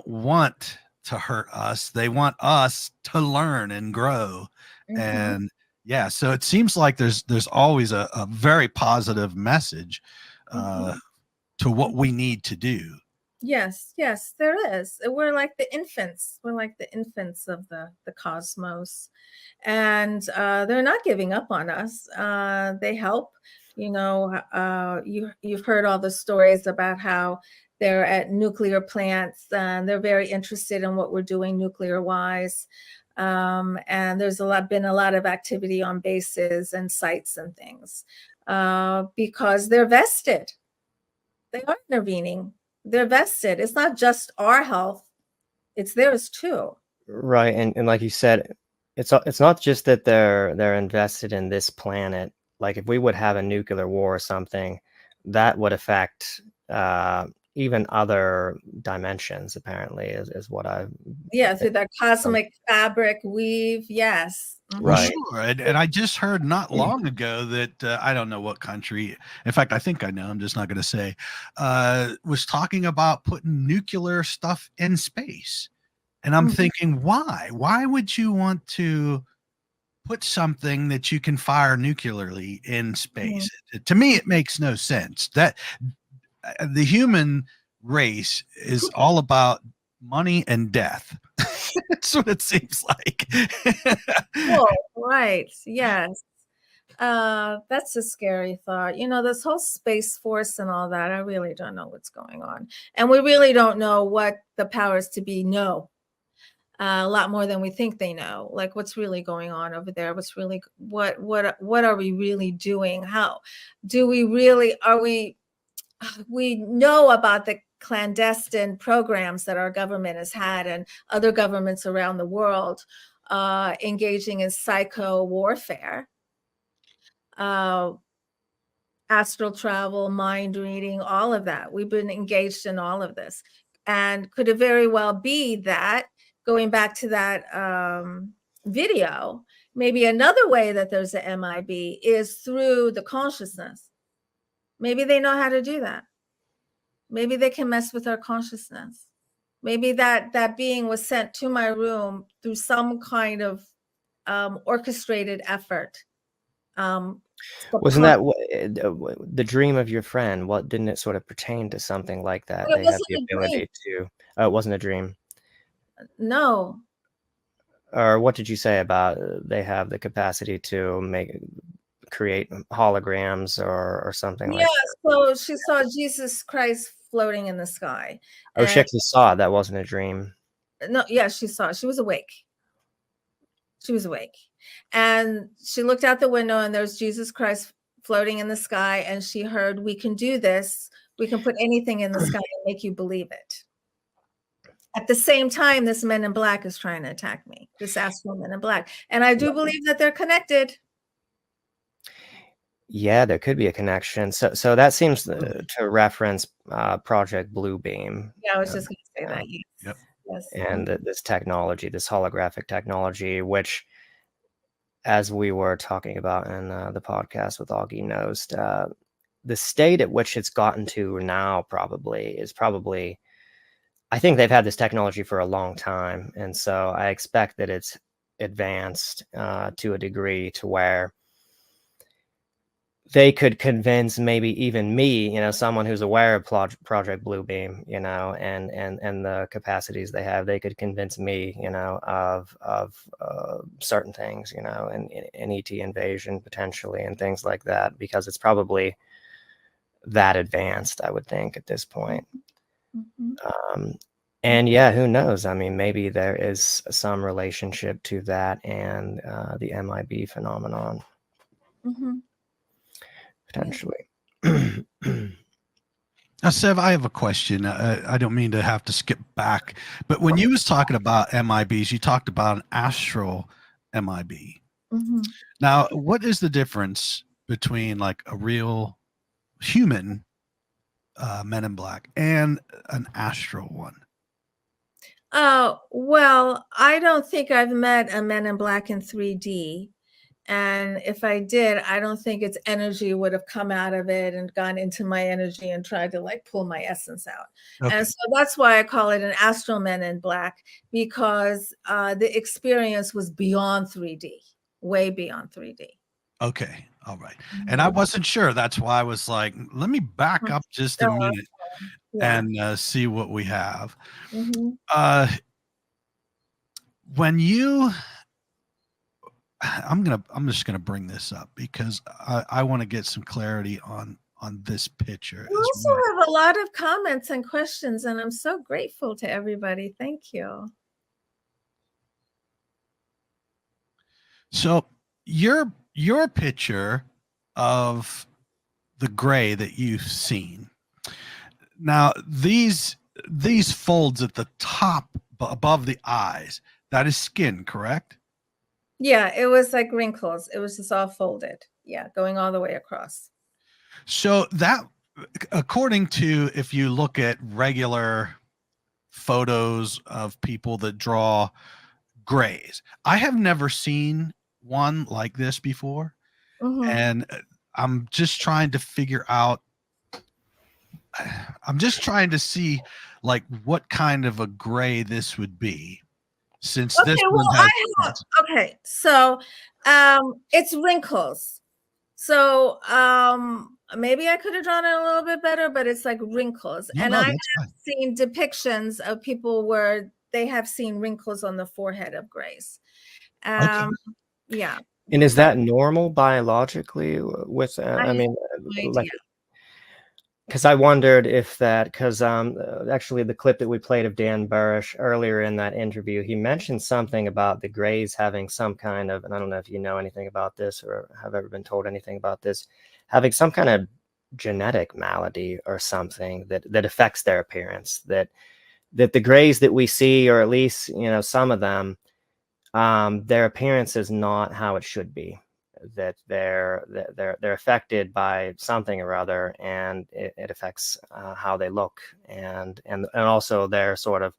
want to hurt us. They want us to learn and grow. Mhm, And yeah, so it seems like there's always a very positive message uh, mhm. to what we need to do. Yes, yes, there is. We're like the infants. We're like the infants of the cosmos, and they're not giving up on us. They help. You know, you've heard all the stories about how they're at nuclear plants and they're very interested in what we're doing nuclear wise. And there's been a lot of activity on bases and sites and things because they're vested. They are intervening. They're vested. It's not just our health, it's theirs too. Right. And like you said, it's not just that they're invested in this planet. Like if we would have a nuclear war or something, that would affect even other dimensions, apparently, is what I've Yeah, through that um, cosmic fabric weave. Yes. Well, Mhm. right. sure. And I just heard not long ago that I don't know what country, in fact, I think I know, I'm just not going to say, was talking about putting nuclear stuff in space. And I'm Mhm. thinking, why? Why would you want to put something that you can fire nuclearly in Mhm. space? To me, it makes no sense. That the human race is all about money and death. That's what it seems like. Oh, right. Yes. That's a scary thought. You know, this whole space force and all that, I really don't know what's going on. And we really don't know what the powers to be know. A lot more than we think they know. Like what's really going on over there? What's really what are we really doing? How do we really are we know about the clandestine programs that our government has had and other governments around the world engaging in psycho warfare, uh, astral travel, mind reading, all of that. We've been engaged in all of this. And could it very well be that going back to that video, maybe another way that there's a MIB is through the consciousness. Maybe they know how to do that. Maybe they can mess with our consciousness. Maybe that being was sent to my room through some kind of orchestrated effort. Um, Wasn't subcon- that the dream of your friend? What didn't it sort of pertain to something like that? but it They have wasn't the a dream. ability to. Oh, it wasn't a dream. No. Or what did you say about they have the capacity to create holograms or something Yeah. like So she saw Jesus Christ floating in the sky, that? Oh, she and actually saw it. That wasn't a dream. no, yeah, she saw. She was awake. She was awake, and she looked out the window, and there's Jesus Christ floating in the sky, and she heard, "We can do this. We can put anything in the sky and make you believe it." At the same time, this men in black is trying to attack me, this astral men in black. And I do believe that they're connected. Yeah, there could be a connection. So that seems to reference Project Bluebeam. Yeah, I was just going to say Yeah. that. Yes. Yep. Yes. And this technology, this holographic technology, which, as we were talking about in the podcast with Augie Nost, the state at which it's gotten to now is probably, I think they've had this technology for a long time. And so I expect that it's advanced to a degree to where they could convince maybe even me, someone who's aware of Project Bluebeam, and the capacities they have, they could convince me, of certain things, an ET invasion potentially and things like that, because it's probably that advanced, I would think, at this point. Mhm. And yeah, who knows? I mean, maybe there is some relationship to that and the MIB phenomenon, Mhm. potentially. Now, Sev, I have a question. I don't mean to have to skip back, but when you was talking about MIBs, you talked about an astral MIB. Mhm. Now, what is the difference between like a real human Men in Black and an astral one? Well, I don't think I've met a Men in Black in 3D. And if I did, I don't think its energy would have come out of it and gone into my energy and tried to like pull my essence out. Okay. And so that's why I call it an astral Men in Black, because the experience was beyond 3D, way beyond 3D. Okay. All right. And I wasn't sure. That's why I was like, let me back up just a Oh, minute yeah. and see what we have. Mhm. When you, I'm just gonna bring this up because I want to get some clarity on this picture We as also well. have a lot of comments and questions, and I'm so grateful to everybody. Thank you. So your picture of the gray that you've seen. Now these folds at the top above the eyes, that is skin, correct? Yeah, it was like wrinkles. It was just all folded. Yeah, going all the way across. So that, according to, if you look at regular photos of people that draw grays, I have never seen one like this before. Mhm. And I'm just trying to figure out, I'm just trying to see like what kind of a gray this would be, since this Okay, one well, has okay, so it's wrinkles. So maybe I could have drawn it a little bit better, but it's like wrinkles. no, And no, I that's have fine. seen depictions of people where they have seen wrinkles on the forehead of grays. Okay. Yeah. And is But that normal biologically with, I I have mean, no like, idea. because I wondered if that, because actually the clip that we played of Dan Burish earlier in that interview, he mentioned something about the Greys having some kind of, and I don't know if you know anything about this or have ever been told anything about this, having some kind of genetic malady or something that affects their appearance, that the Greys that we see, or at least, some of them, their appearance is not how it should be, that they're affected by something or other, and it affects how they look, and also their sort of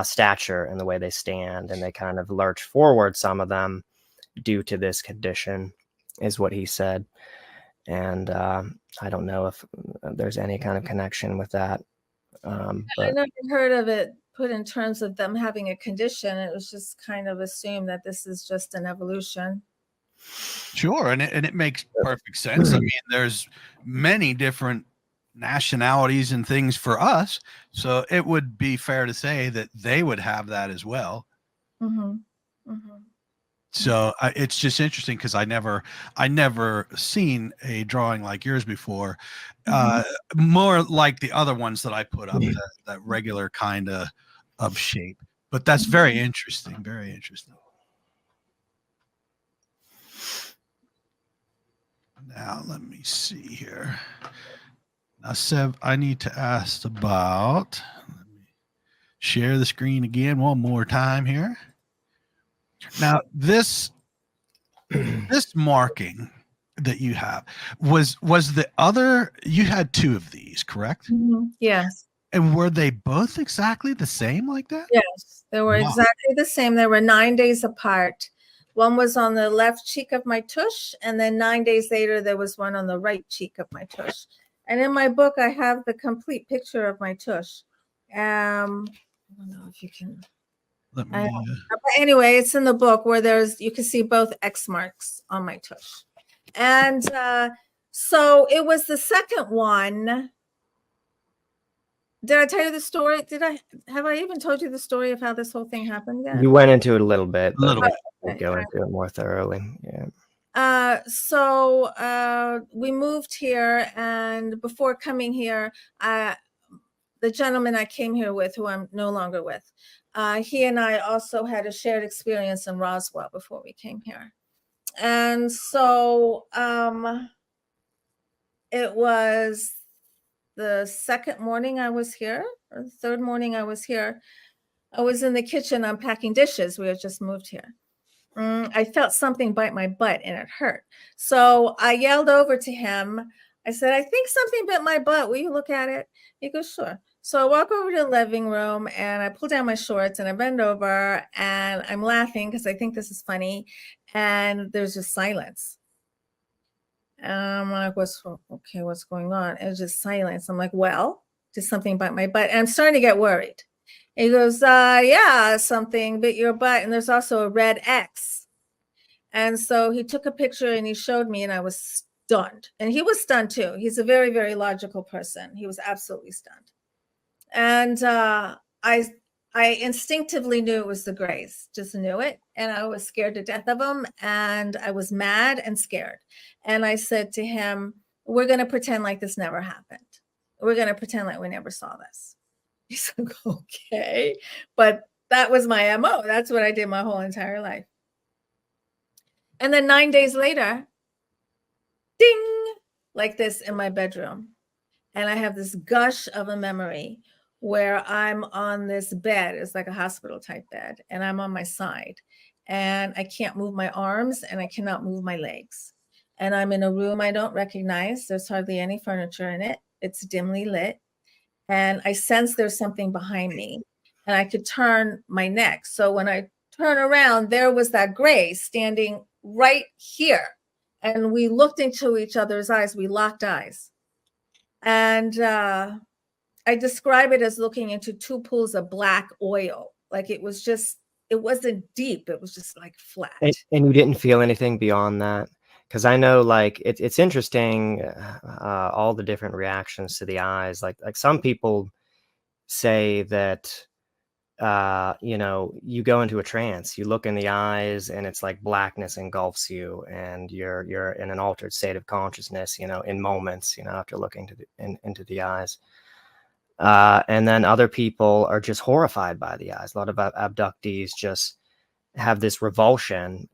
stature and the way they stand, and they kind of lurch forward, some of them, due to this condition, is what he said. And I don't know if there's any kind of connection with that, I but never heard of it put in terms of them having a condition. It was just kind of assumed that this is just an evolution. Sure, and it makes perfect sense. I mean, there's many different nationalities and things for us, so it would be fair to say that they would have that as well. Mm-hmm. Mm-hmm. So it's just interesting because I never seen a drawing like yours before. More like the other ones that I put up, that regular kind of shape. But that's very interesting. Very interesting. Now let me see here. Now, Sev, I need to ask about. Let me share the screen again one more time here. Now this marking, that you have. Was the other, you had two of these, correct? Yes. And were they both exactly the same like that? Yes, they were Wow. exactly the same. They were 9 days apart. One was on the left cheek of my tush, and then 9 days later, there was one on the right cheek of my tush. And in my book, I have the complete picture of my tush. I don't know if you can. Let me, But anyway, it's in the book where you can see both X marks on my tush. And so it was the second one. Did I tell you the story? Have I even told you the story of how this whole thing happened yet? You went into it a little bit, but Little bit. we'll go into it more thoroughly. Yeah. So we moved here, and before coming here, the gentleman I came here with, who I'm no longer with, he and I also had a shared experience in Roswell before we came here. And so it was the second morning I was here, or the third morning I was here. I was in the kitchen unpacking dishes. We had just moved here. I felt something bite my butt and it hurt. So I yelled over to him. I said, I think something bit my butt. Will you look at it? He goes, sure. So I walk over to the living room and I pull down my shorts and I bend over and I'm laughing because I think this is funny. And there's just silence. And I'm like, what's going on? And it's just silence. I'm like, well, did something bite my butt? And I'm starting to get worried. He goes, yeah, something bit your butt. And there's also a red X. And so he took a picture and he showed me and I was stunned. And he was stunned too. He's a very, very logical person. He was absolutely stunned. And I instinctively knew it was the Greys, just knew it. And I was scared to death of them. And I was mad and scared. And I said to him, we're going to pretend like this never happened. We're going to pretend like we never saw this. He's like, okay. But that was my MO. That's what I did my whole entire life. And then 9 days later, ding, like this in my bedroom. And I have this gush of a memory where I'm on this bed. It's like a hospital type bed. And I'm on my side. And I can't move my arms and I cannot move my legs. And I'm in a room I don't recognize. There's hardly any furniture in it. It's dimly lit. And I sense there's something behind me. And I could turn my neck. So when I turn around, there was that Gray standing right here. And we looked into each other's eyes. We locked eyes. And I describe it as looking into two pools of black oil. Like it wasn't deep. It was just like flat. And you didn't feel anything beyond that? Because I know, like, it's interesting, all the different reactions to the eyes. Like some people say that, you go into a trance, you look in the eyes and it's like blackness engulfs you and you're in an altered state of consciousness, in moments, after looking into the eyes. And then other people are just horrified by the eyes. A lot of abductees just have this revulsion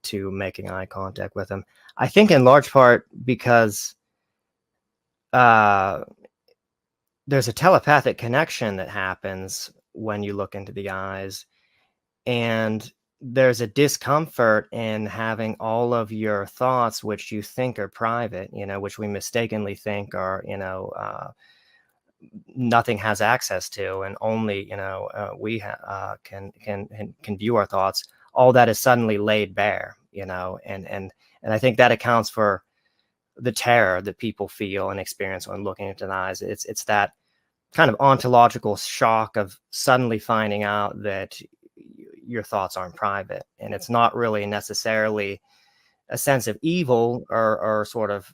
to making eye contact with them. I think in large part because there's a telepathic connection that happens when you look into the eyes, and there's a discomfort in having all of your thoughts, which you think are private, which we mistakenly think are, nothing has access to, and only we can view our thoughts. All that is suddenly laid bare, and I think that accounts for the terror that people feel and experience when looking into the eyes. It's that kind of ontological shock of suddenly finding out that your thoughts aren't private, and it's not really necessarily a sense of evil or sort of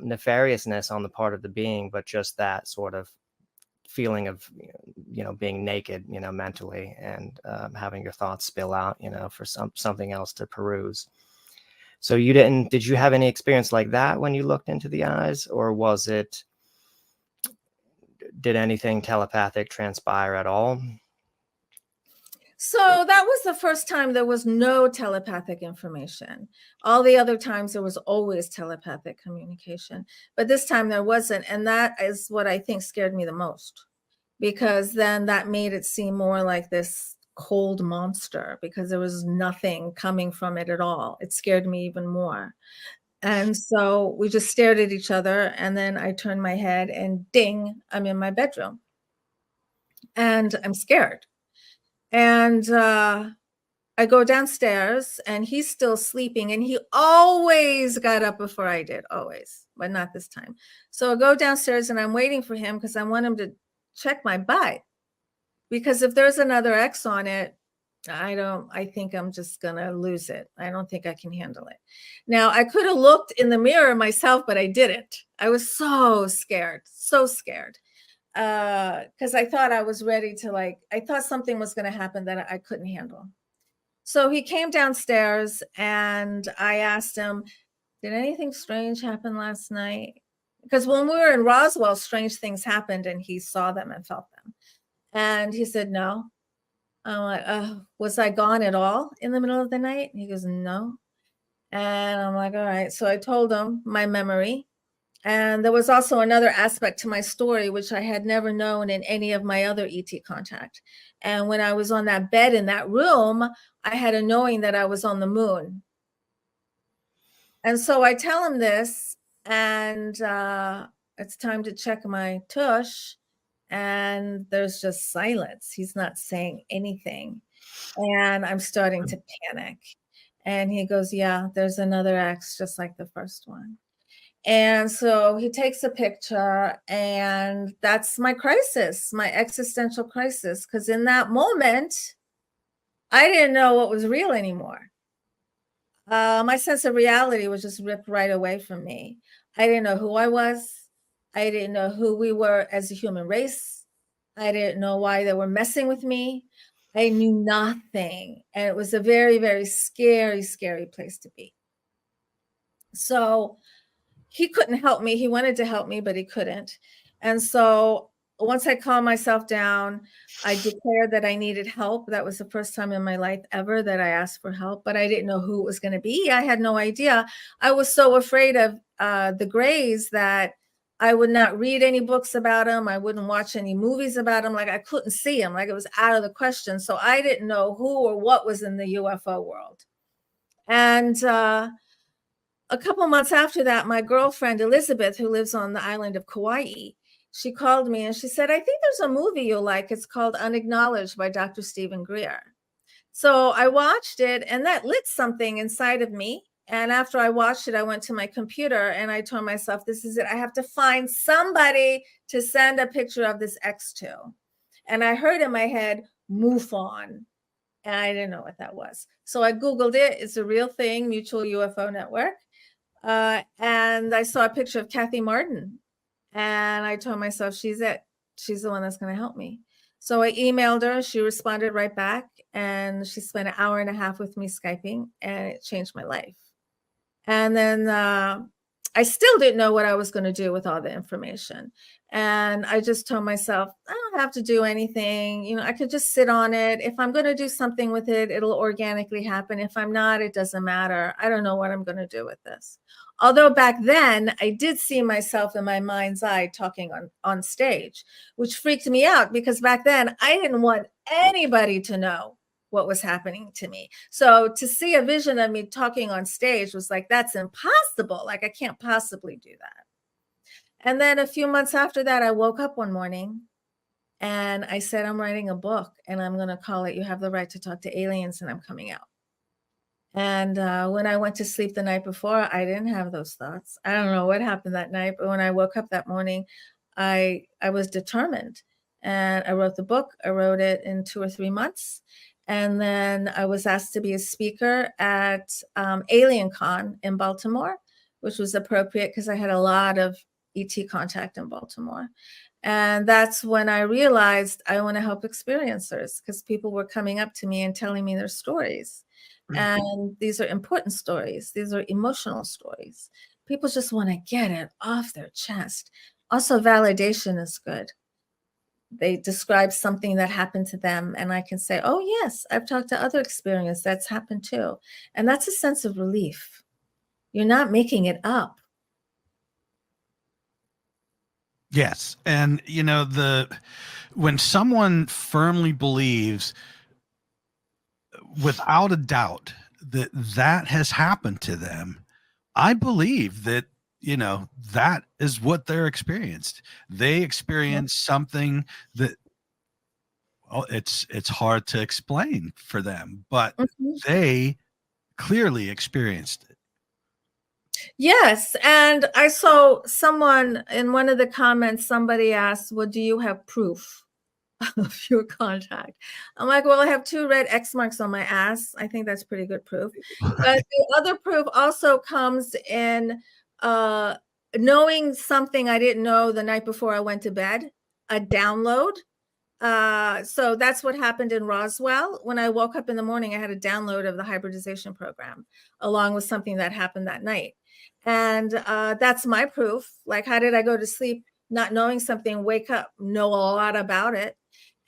nefariousness on the part of the being, but just that sort of feeling of being naked mentally, and having your thoughts spill out for something else to peruse. So did you have any experience like that when you looked into the eyes, or did anything telepathic transpire at all? So that was the first time there was no telepathic information. All the other times there was always telepathic communication, but this time there wasn't. And that is what I think scared me the most, because then that made it seem more like this cold monster, because there was nothing coming from it at all. It scared me even more. And so we just stared at each other, and then I turned my head and ding, I'm in my bedroom. And I'm scared. And I go downstairs and he's still sleeping, and he always got up before I did, always, but not this time. So I go downstairs and I'm waiting for him because I want him to check my butt, because if there's another X on it, I think I'm just gonna lose it. I don't think I can handle it. Now, I could have looked in the mirror myself, but I didn't. I was so scared, because I thought I was ready to, I thought something was gonna happen that I couldn't handle. So he came downstairs and I asked him, did anything strange happen last night? Because when we were in Roswell, strange things happened and he saw them and felt them. And he said, no. I'm like, was I gone at all in the middle of the night? And he goes, no. And I'm like, all right. So I told him my memory. And there was also another aspect to my story, which I had never known in any of my other ET contact. And when I was on that bed in that room, I had a knowing that I was on the moon. And so I tell him this, and it's time to check my tush. And there's just silence. He's not saying anything. And I'm starting to panic. And he goes, yeah, there's another X just like the first one. And so he takes a picture, and that's my crisis, my existential crisis. Because in that moment, I didn't know what was real anymore. My sense of reality was just ripped right away from me. I didn't know who I was. I didn't know who we were as a human race. I didn't know why they were messing with me. I knew nothing. And it was a very, very scary, scary place to be. So he couldn't help me. He wanted to help me, but he couldn't. And so once I calmed myself down, I declared that I needed help. That was the first time in my life ever that I asked for help, but I didn't know who it was going to be. I had no idea. I was so afraid of the Greys that I would not read any books about them. I wouldn't watch any movies about them. Like, I couldn't see them. Like, it was out of the question. So I didn't know who or what was in the UFO world. And a couple months after that, my girlfriend, Elizabeth, who lives on the island of Kauai, she called me and she said, I think there's a movie you'll like. It's called Unacknowledged by Dr. Stephen Greer. So I watched it, and that lit something inside of me. And after I watched it, I went to my computer and I told myself, this is it. I have to find somebody to send a picture of this X to. And I heard in my head, MUFON. And I didn't know what that was. So I Googled it. It's a real thing, Mutual UFO Network. And I saw a picture of Kathleen Marden. And I told myself, she's it. She's the one that's going to help me. So I emailed her. She responded right back. And she spent an hour and a half with me Skyping. And it changed my life. And then I still didn't know what I was going to do with all the information. And I just told myself, I don't have to do anything. You know, I could just sit on it. If I'm going to do something with it, it'll organically happen. If I'm not, it doesn't matter. I don't know what I'm going to do with this. Although back then I did see myself in my mind's eye talking on stage, which freaked me out because back then I didn't want anybody to know what was happening to me. So to see a vision of me talking on stage was like, that's impossible. Like, I can't possibly do that. And then a few months after that, I woke up one morning and I said, I'm writing a book and I'm going to call it, You Have the Right to Talk to Aliens, and I'm coming out. And when I went to sleep the night before, I didn't have those thoughts. I don't know what happened that night, but when I woke up that morning, I was determined. And I wrote the book. I wrote it in 2 or 3 months. And then I was asked to be a speaker at AlienCon in Baltimore, which was appropriate because I had a lot of ET contact in Baltimore. And that's when I realized I want to help experiencers, because people were coming up to me and telling me their stories. And these are important stories. These are emotional stories. People just want to get it off their chest. Also, validation is good. They describe something that happened to them, and I can say, oh, yes, I've talked to other experiences that's happened too. And that's a sense of relief. You're not making it up. Yes. And, you know, when someone firmly believes without a doubt that has happened to them, I believe that, that is what they're experienced. They experienced something that, well, it's hard to explain for them, but Mhm. they clearly experienced it. Yes, and I saw someone in one of the comments, somebody asked, well, do you have proof of your contact? I'm like, well, I have 2 red X marks on my ass. I think that's pretty good proof. But the other proof also comes in knowing something I didn't know the night before I went to bed, a download. So that's what happened in Roswell. When I woke up in the morning, I had a download of the hybridization program, along with something that happened that night. And that's my proof. Like, how did I go to sleep not knowing something, wake up, know a lot about it?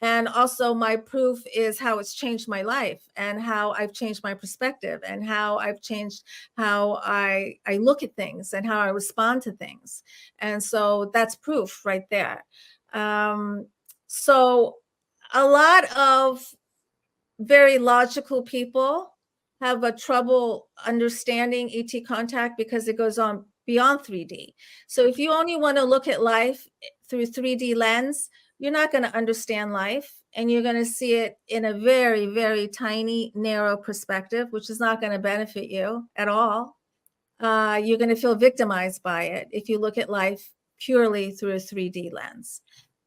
And also my proof is how it's changed my life and how I've changed my perspective and how I've changed how I look at things and how I respond to things. And so that's proof right there. So a lot of very logical people have a trouble understanding ET contact because it goes on beyond 3D. So if you only want to look at life through 3D lens, you're not going to understand life, and you're going to see it in a very, very tiny, narrow perspective, which is not going to benefit you at all. You're going to feel victimized by it if you look at life purely through a 3D lens.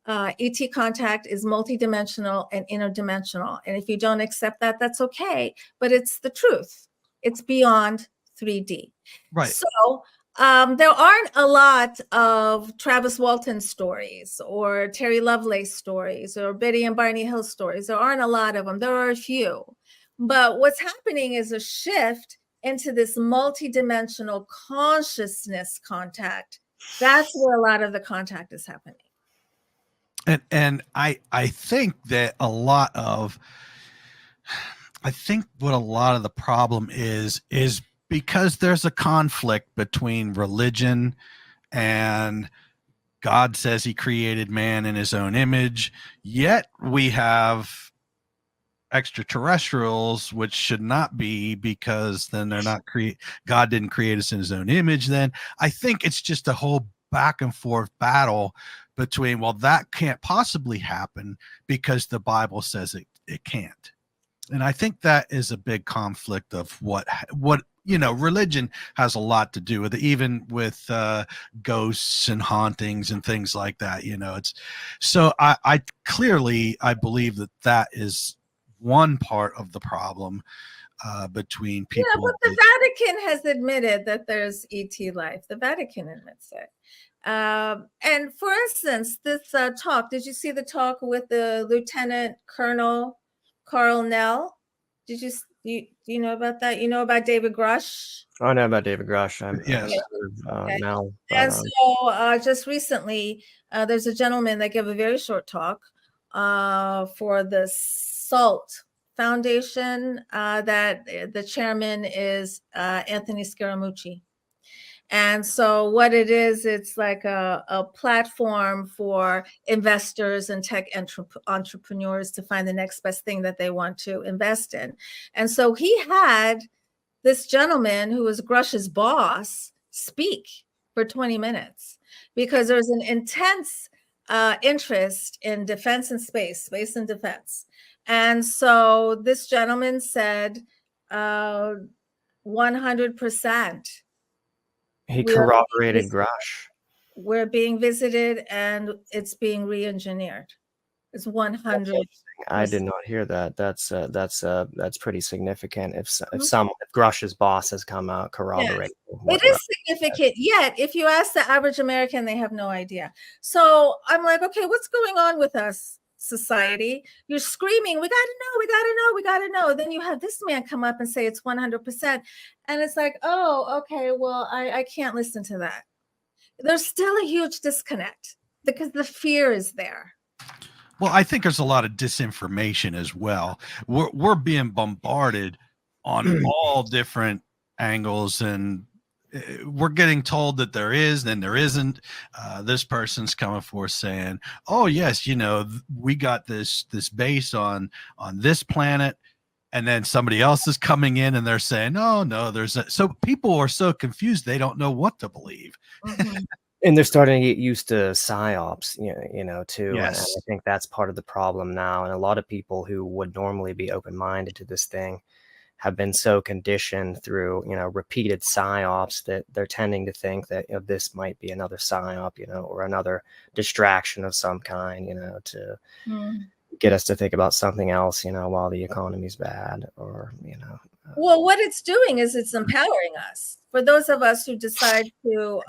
ET contact is multidimensional and interdimensional. And if you don't accept that, that's okay. But it's the truth. It's beyond 3D. Right. So there aren't a lot of Travis Walton stories or Terry Lovelace stories or Betty and Barney Hill stories. There aren't a lot of them. There are a few. But what's happening is a shift into this multidimensional consciousness contact. That's where a lot of the contact is happening. And I think that what a lot of the problem is because there's a conflict between religion and God says he created man in his own image, yet we have extraterrestrials, which should not be, because then they're not God didn't create us in his own image. Then I think it's just a whole back and forth battle between, well, that can't possibly happen because the Bible says it can't. And I think that is a big conflict of what religion has a lot to do with it, even with ghosts and hauntings and things like that. It's so I clearly believe that is one part of the problem between people. Yeah, but the Vatican has admitted that there's ET life. The Vatican admits it. And for instance, this talk, did you see the talk with the Lieutenant Colonel Carl Nell? Do you know about that? You know about David Grush? I know about David Grush. Yes. Okay. Now. And so just recently, there's a gentleman that gave a very short talk for the SALT Foundation that the chairman is Anthony Scaramucci. And so what it is, it's like a platform for investors and tech entrepreneurs to find the next best thing that they want to invest in. And so he had this gentleman who was Grush's boss speak for 20 minutes because there's an intense interest in defense and space and defense. And so this gentleman said 100%. He corroborated Grush. We're being visited and it's being re-engineered. It's 100. I did not hear that. That's pretty significant. If Grush's boss has come out corroborating, it is significant. Yet, if you ask the average American, they have no idea. So I'm like, okay, what's going on with us, society? You're screaming, we gotta know, we gotta know, we gotta know. Then you have this man come up and say it's 100%, and it's like, oh, okay, well, I can't listen to that. There's still a huge disconnect because the fear is there. Well, I think there's a lot of disinformation as well. We're being bombarded on all different angles, and we're getting told that there is, then there isn't. This person's coming forth saying, "Oh yes, we got this base on this planet," and then somebody else is coming in and they're saying, "Oh no, so people are so confused they don't know what to believe." Mhm. And they're starting to get used to psyops, too. And I Yes. think that's part of the problem now. And a lot of people who would normally be open-minded to this thing have been so conditioned through, repeated psyops that they're tending to think that this might be another psyop, or another distraction of some kind, to Mm. get us to think about something else, while the economy's bad, or, Well, what it's doing is it's empowering us. For those of us who decide to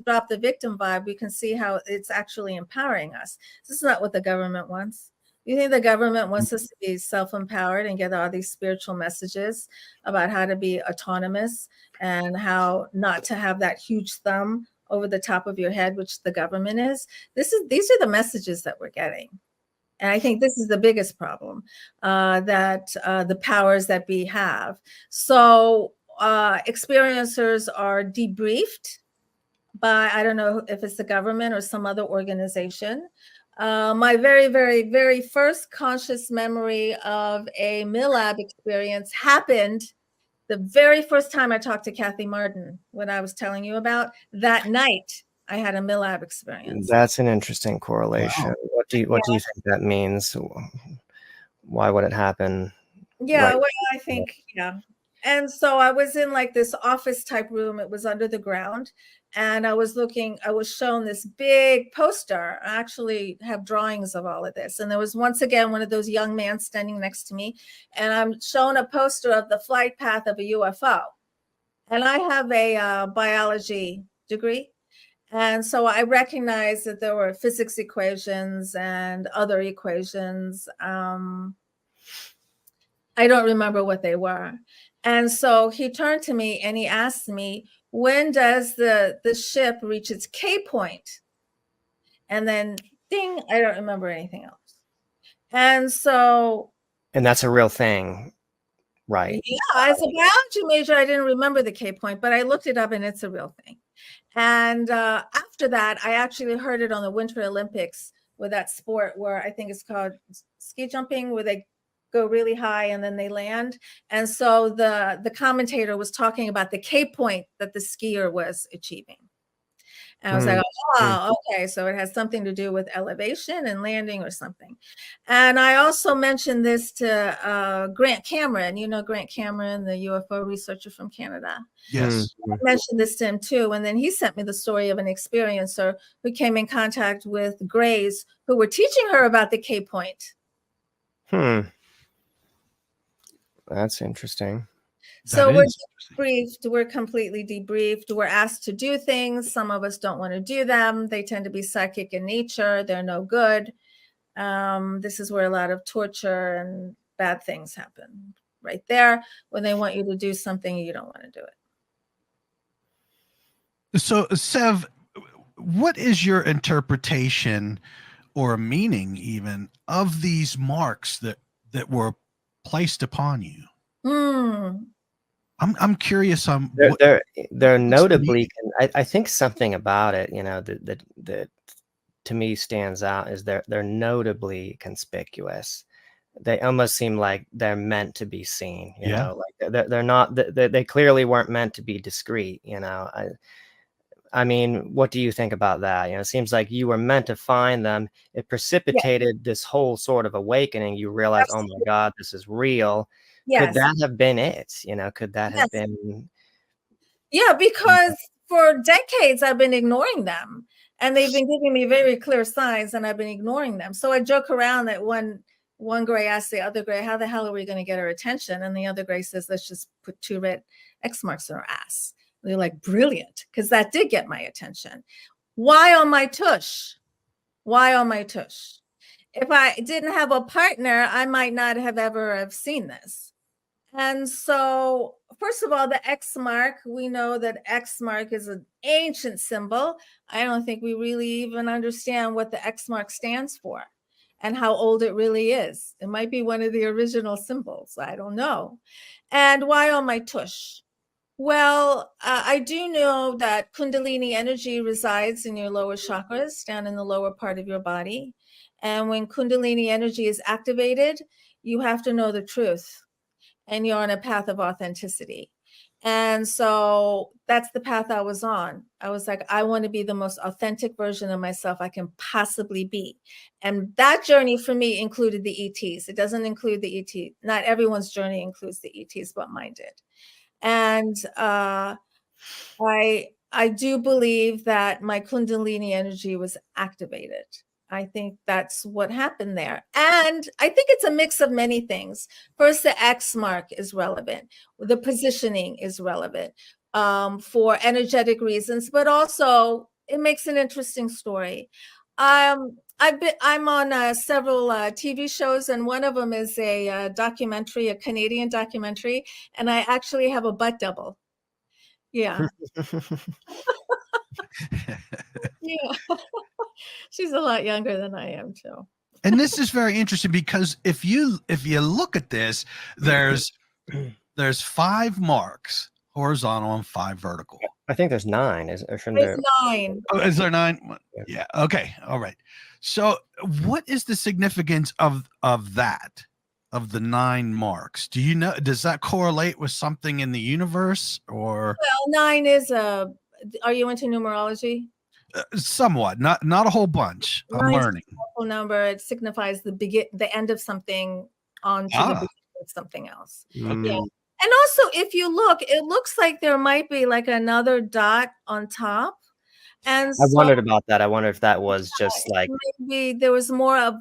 drop the victim vibe, we can see how it's actually empowering us. This is not what the government wants. You think the government wants us to be self-empowered and get all these spiritual messages about how to be autonomous and how not to have that huge thumb over the top of your head, which the government is? These are the messages that we're getting. And I think this is the biggest problem that the powers that be have. So experiencers are debriefed by, I don't know if it's the government or some other organization. My very, very, very first conscious memory of a MILAB experience happened the very first time I talked to Kathleen Marden, what I was telling you about. That night, I had a MILAB experience. That's an interesting correlation. Wow. What do you think that means? Why would it happen? Yeah, Right. well, I think, yeah. And so I was in like this office type room. It was under the ground. And I was shown this big poster. I actually have drawings of all of this. And there was once again one of those young men standing next to me. And I'm shown a poster of the flight path of a UFO. And I have a biology degree. And so I recognized that there were physics equations and other equations. I don't remember what they were. And so he turned to me and he asked me, when does the ship reach its K point? And then ding, I don't remember anything else. And so, And that's a real thing, right? yeah, as a biology major, I didn't remember the K point, but I looked it up and it's a real thing. And after that, I actually heard it on the Winter Olympics with that sport where I think it's called ski jumping, where they go really high and then they land. And so the commentator was talking about the K point that the skier was achieving. And I was like, oh, okay, so it has something to do with elevation and landing or something. And I also mentioned this to Grant Cameron, Grant Cameron, the UFO researcher from Canada. Yes. I mentioned this to him too. And then he sent me the story of an experiencer who came in contact with Greys who were teaching her about the K point. That's interesting. So we're debriefed, we're completely debriefed. We're asked to do things. Some of us don't want to do them. They tend to be psychic in nature. They're no good. This is where a lot of torture and bad things happen right there when they want you to do something you don't want to do it. So, Sev, what is your interpretation or meaning even of these marks that were placed upon you? I'm curious on they're notably. I think something about it, that to me stands out is they're notably conspicuous. They almost seem like they're meant to be seen. You know, like they're not. They clearly weren't meant to be discreet. I mean, what do you think about that? It seems like you were meant to find them. It precipitated this whole sort of awakening. You realize, oh my God, this is real. Yes. Could that have been it? Could that have been? Yeah, because for decades I've been ignoring them and they've been giving me very clear signs and I've been ignoring them. So I joke around that one gray asked the other gray, how the hell are we going to get her attention? And the other gray says, let's just put 2 red X marks in her ass. They're like, brilliant, because that did get my attention. Why on my tush? Why on my tush? If I didn't have a partner, I might not have ever have seen this. And so, first of all, the X mark, we know that X mark is an ancient symbol. I don't think we really even understand what the X mark stands for and how old it really is. It might be one of the original symbols. I don't know. And why on my tush? Well, I do know that Kundalini energy resides in your lower chakras, down in the lower part of your body. And when Kundalini energy is activated, you have to know the truth, and you're on a path of authenticity. And so that's the path I was on. I was like, I want to be the most authentic version of myself I can possibly be. And that journey for me included the ETs. It doesn't include the ET. Not everyone's journey includes the ETs, but mine did. And I do believe that my Kundalini energy was activated. I think that's what happened there. And I think it's a mix of many things. First, the X mark is relevant. The positioning is relevant for energetic reasons, but also it makes an interesting story. I'm on several TV shows, and one of them is a documentary, a Canadian documentary, and I actually have a butt double. Yeah. Yeah. She's a lot younger than I am too. And this is very interesting because if you look at this, there's 5 marks horizontal and 5 vertical. I think there's 9. Or shouldn't There's there? 9. Oh, is there 9? Yeah. Okay. All right. So what is the significance of that, of the 9 marks? Do you know, does that correlate with something in the universe, or? Well, 9 is are you into numerology? Somewhat, not a whole bunch. I'm 9 is learning. a powerful number. It signifies the end of something onto the beginning of something else. Yeah. And also, if you look, it looks like there might be like another dot on top. And I wondered about that. I wonder if that was just like maybe there was more of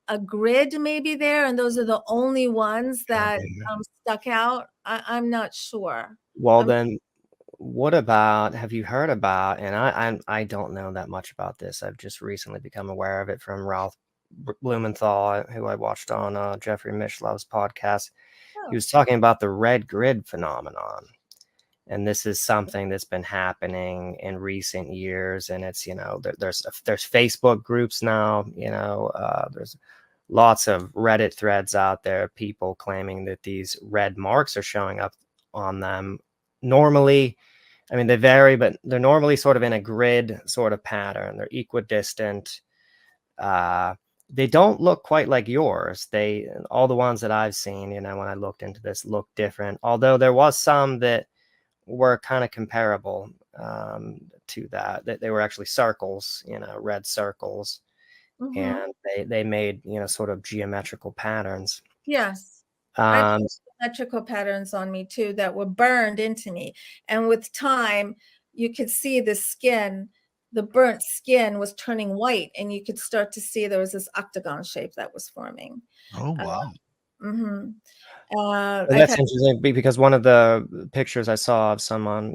a grid maybe there, and those are the only ones that stuck out. I'm not sure. Well, then what about, have you heard about, and I don't know that much about this. I've just recently become aware of it from Ralph Blumenthal, who I watched on Jeffrey Mishlov's podcast. He was talking about the red grid phenomenon. And this is something that's been happening in recent years. And it's, there's Facebook groups now, there's lots of Reddit threads out there, people claiming that these red marks are showing up on them. Normally, I mean, they vary, but they're normally sort of in a grid sort of pattern. They're equidistant. They don't look quite like yours. All the ones that I've seen, when I looked into this, look different. Although there was some that were kind of comparable to that they were actually circles, red circles. And they made, sort of geometrical patterns. Yes. I had geometrical patterns on me too that were burned into me. And with time, you could see the burnt skin was turning white, and you could start to see there was this octagon shape that was forming. Oh, wow. That's interesting because one of the pictures I saw of someone,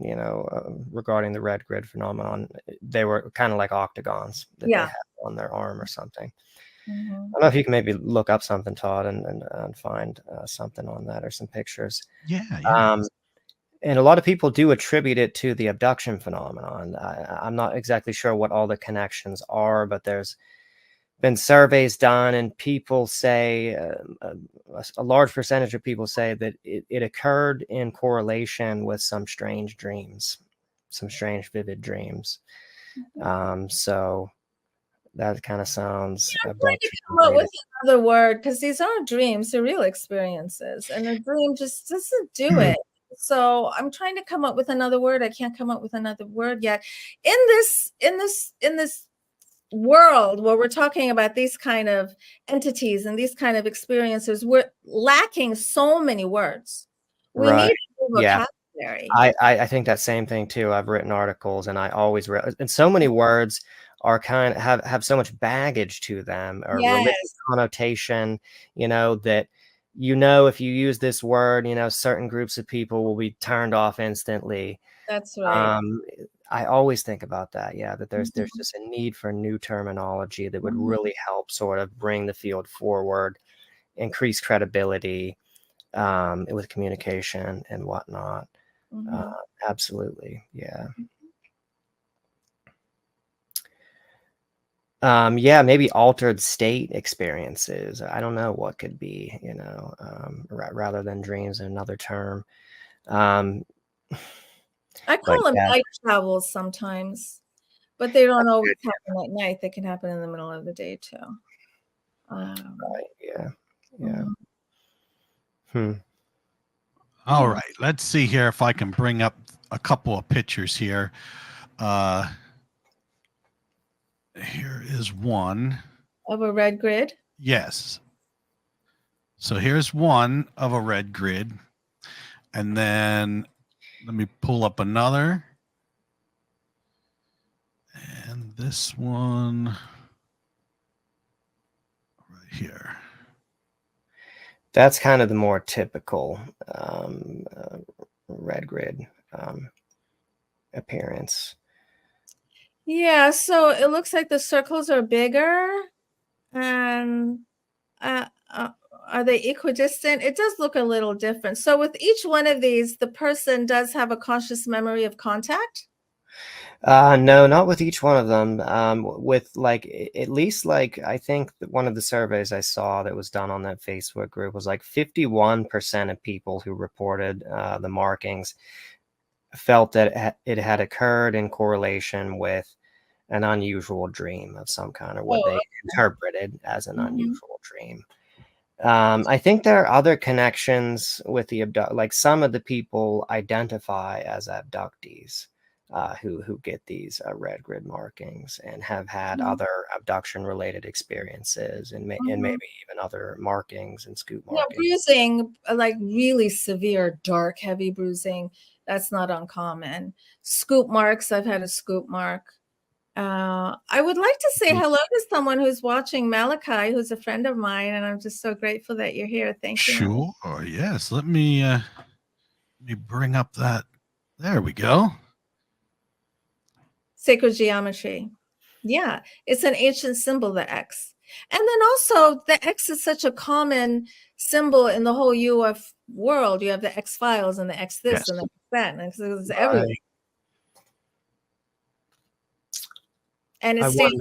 regarding the red grid phenomenon, they were kind of like octagons that they had on their arm or something. I don't know if you can maybe look up something, Todd, and find something on that or some pictures. Yeah. And a lot of people do attribute it to the abduction phenomenon. I'm not exactly sure what all the connections are, but there's been surveys done, and people say a large percentage of people say that it occurred in correlation with some strange dreams, some strange vivid dreams. So that kind of sounds. I'm trying to come up with another word, because these aren't dreams; they're real experiences, and a dream just doesn't do it. So I'm trying to come up with another word. I can't come up with another word yet. In this world where we're talking about these kind of entities and these kind of experiences, we're lacking so many words. We need a new vocabulary. I think that same thing too. I've written articles, and I always and so many words are kind of have so much baggage to them, or religious connotation, that if you use this word, certain groups of people will be turned off instantly. That's right. I always think about that. Yeah, that there's just a need for new terminology that would really help sort of bring the field forward, increase credibility with communication and whatnot. Absolutely. Yeah. Maybe altered state experiences. I don't know what could be, rather than dreams, another term. I call them night travels sometimes, but they don't always happen at night. They can happen in the middle of the day too. Right. Yeah. All right, let's see here if I can bring up a couple of pictures here. Here is one. Of a red grid? Yes. So here's one of a red grid. And then let me pull up another. And this one right here. That's kind of the more typical red grid appearance. Yeah, so it looks like the circles are bigger, and are they equidistant? It does look a little different. So with each one of these, the person does have a conscious memory of contact? No, not with each one of them. With like, at least like, I think that one of the surveys I saw that was done on that Facebook group was like 51% of people who reported the markings felt that it had occurred in correlation with an unusual dream of some kind, or what they interpreted as an unusual dream. I think there are other connections with the like some of the people identify as abductees who get these red grid markings and have had other abduction related experiences and maybe even other markings and scoop Yeah, markings. bruising, like really severe, dark, heavy bruising, that's not uncommon. Scoop marks, I've had a scoop mark. I would like to say hello to someone who's watching, Malachi, who's a friend of mine, and I'm just so grateful that you're here. Thank you. Sure. Yes. Let me bring up that. There we go. Sacred geometry. Yeah, it's an ancient symbol, the X. And then also the X is such a common symbol in the whole UF world. You have the X files and the X this and the X that, and it's everywhere. And it stays.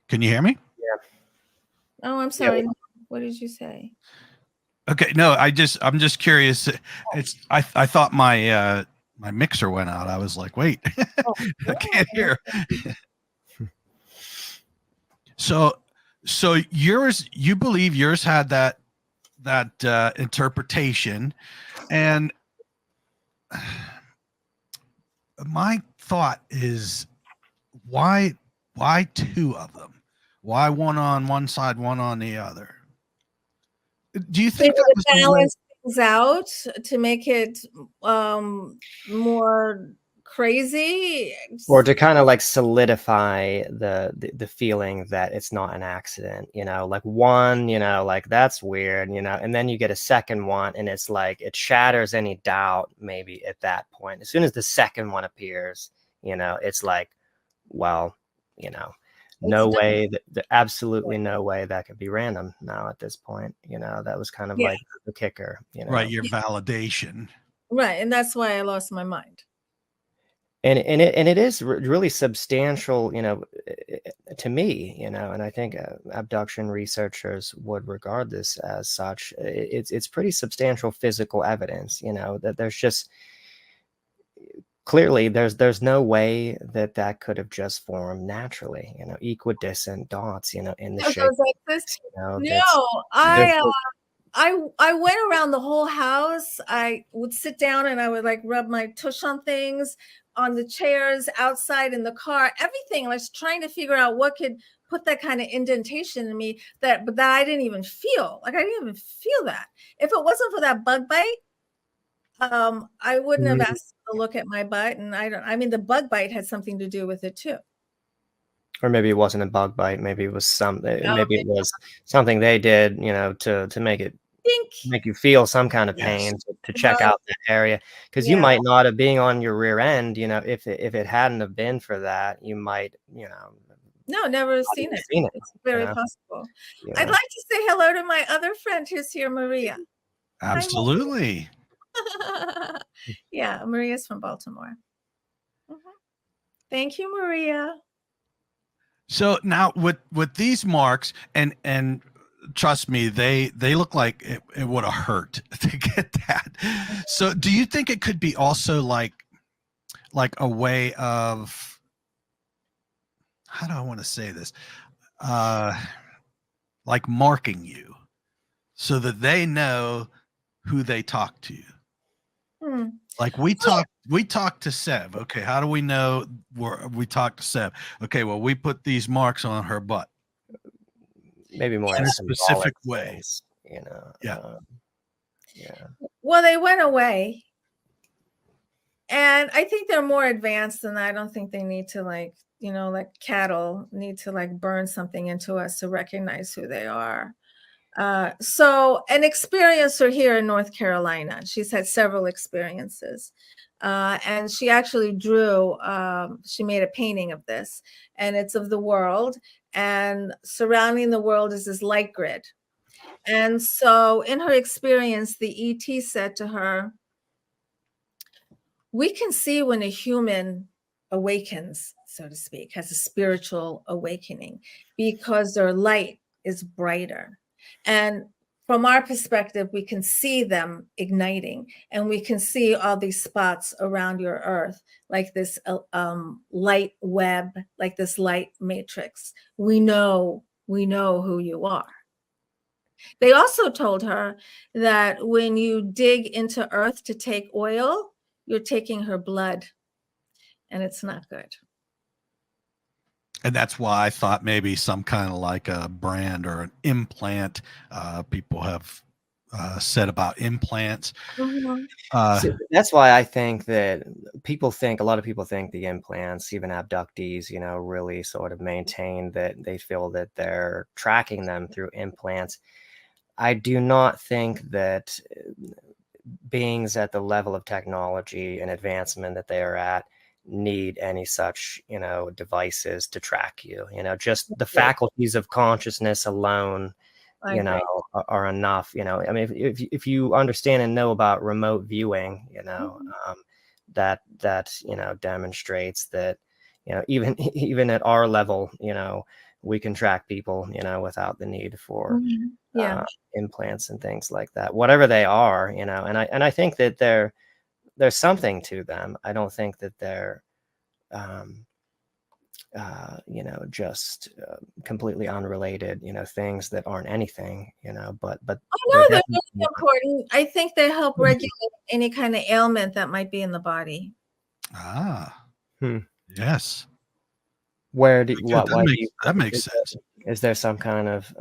Can you hear me? Yeah. Oh, I'm sorry. Yeah. What did you say? Okay, no, I'm just curious. I thought my my mixer went out. I was like, wait, I can't hear. So you believe yours had that interpretation, and my thought is, why two of them? Why one on one side, one on the other? Do you think that was balance things out to make it more crazy, or to kind of like solidify the feeling that it's not an accident, you know, like one, you know, like that's weird, you know, and then you get a second one and it's like it shatters any doubt maybe at that point. As soon as the second one appears, you know, it's like, well, you know, no way, absolutely no way that could be random now at this point. You know, that was kind of like the kicker, you know. Right, your validation. Right, and that's why I lost my mind. And it is really substantial, you know, to me, you know, and I think abduction researchers would regard this as such. It's pretty substantial physical evidence, you know, that there's just clearly there's no way that could have just formed naturally, you know, equidistant dots, you know, in the shape. Like this? You know, no, I went around the whole house. I would sit down and I would like rub my tush on things, on the chairs, outside, in the car, everything. I was trying to figure out what could put that kind of indentation in me but that I didn't even feel. Like I didn't even feel that. If it wasn't for that bug bite, I wouldn't have asked to look at my butt. And I mean, the bug bite had something to do with it too. Or maybe it wasn't a bug bite. Maybe it was something. Maybe it was something they did, you know, to make you feel some kind of pain to check out that area. Because you might not have been on your rear end, you know, if it hadn't have been for that, you might, you know. No, never seen it. It's very possible. Yeah. I'd like to say hello to my other friend who's here, Maria. Absolutely. Yeah, Maria's from Baltimore. Thank you, Maria. So now with these marks, and trust me, they look like it would have hurt to get that. So do you think it could be also like a way of, how do I want to say this? like marking you so that they know who they talk to. Hmm. Like we talked to Sev. Okay, how do we know we talked to Sev? Okay, well, we put these marks on her butt Maybe more in in a symbolic specific way. sense, you know. Yeah. Yeah. Well, they went away. And I think they're more advanced than that. I don't think they need to, like, you know, like cattle need to like burn something into us to recognize who they are. So an experiencer here in North Carolina, she's had several experiences. And she actually drew, she made a painting of this, and it's of the world, and surrounding the world is this light grid. And so in her experience, the ET said to her, we can see when a human awakens, so to speak, has a spiritual awakening, because their light is brighter. And from our perspective, we can see them igniting, and we can see all these spots around your earth, like this light web, like this light matrix. We know who you are. They also told her that when you dig into earth to take oil, you're taking her blood, and it's not good. And that's why I thought maybe some kind of like a brand or an implant. People have said about implants. So that's why I think that a lot of people think the implants, even abductees, you know, really sort of maintain that they feel that they're tracking them through implants. I do not think that beings at the level of technology and advancement that they are at need any such, you know, devices to track you. You know, just the faculties of consciousness alone, you know, are enough. You know, I mean, if you understand and know about remote viewing, you know, that you know demonstrates that, you know, even at our level, you know, we can track people, you know, without the need for implants and things like that, whatever they are, you know. And I think that there's something to them. I don't think that they're you know, just completely unrelated, you know, things that aren't anything, you know, but I know they're really important. I think they help regulate any kind of ailment that might be in the body. Yes. Why that makes sense. Is there some kind of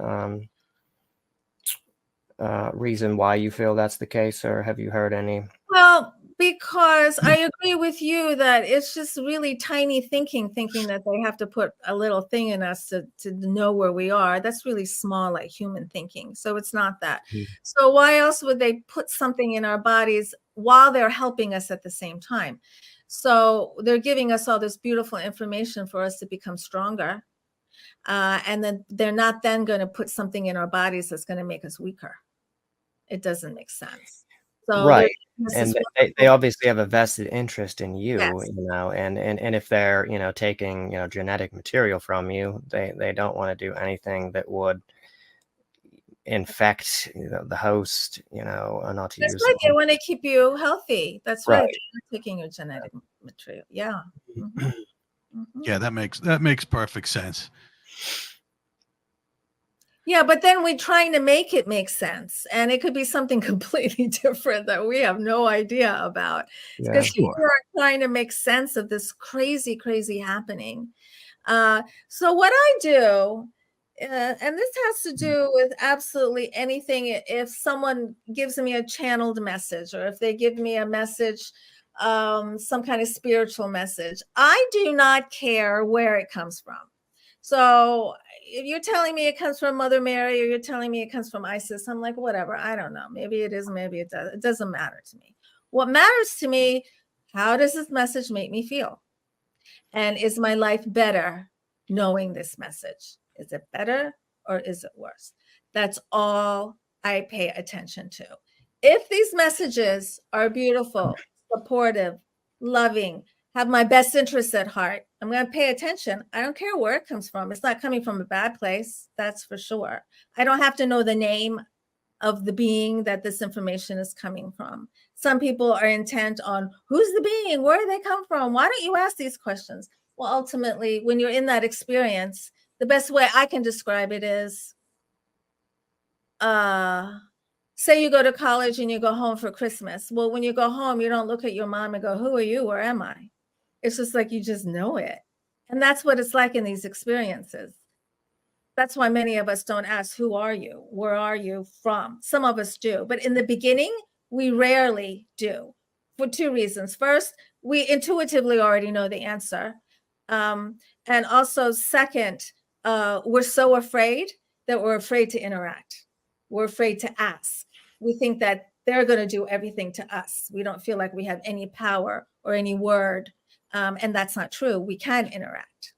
reason why you feel that's the case, or have you heard any? Well, because I agree with you that it's just really tiny thinking that they have to put a little thing in us to know where we are. That's really small, like human thinking. So it's not that. So why else would they put something in our bodies while they're helping us at the same time? So they're giving us all this beautiful information for us to become stronger. And then they're not then going to put something in our bodies that's going to make us weaker. It doesn't make sense. So right. And they obviously have a vested interest in you, yes. You know, and if they're, you know, taking, you know, genetic material from you, they don't want to do anything that would infect, you know, the host, you know, not to That's use right. They want to keep you healthy. That's right. Right. They're taking your genetic material. Yeah. Yeah, that makes perfect sense. Yeah, but then we're trying to make it make sense, and it could be something completely different that we have no idea about. Because people are trying to make sense of this crazy, crazy happening. So what I do, and this has to do with absolutely anything. If someone gives me a channeled message, or if they give me a message, some kind of spiritual message, I do not care where it comes from. So if you're telling me it comes from Mother Mary, or you're telling me it comes from Isis, I'm like, whatever. I don't know. Maybe it is, maybe it does. It doesn't matter to me. What matters to me, how does this message make me feel? And is my life better knowing this message? Is it better or is it worse? That's all I pay attention to. If these messages are beautiful, supportive, loving, have my best interests at heart, I'm going to pay attention. I don't care where it comes from. It's not coming from a bad place. That's for sure. I don't have to know the name of the being that this information is coming from. Some people are intent on who's the being, where do they come from? Why don't you ask these questions? Well, ultimately, when you're in that experience, the best way I can describe it is say you go to college and you go home for Christmas. Well, when you go home, you don't look at your mom and go, who are you? Where am I? It's just like you just know it. And that's what it's like in these experiences. That's why many of us don't ask, who are you? Where are you from? Some of us do. But in the beginning, we rarely do for two reasons. First, we intuitively already know the answer. And also, second, we're so afraid that we're afraid to interact. We're afraid to ask. We think that they're going to do everything to us. We don't feel like we have any power or any word. And that's not true. We can interact.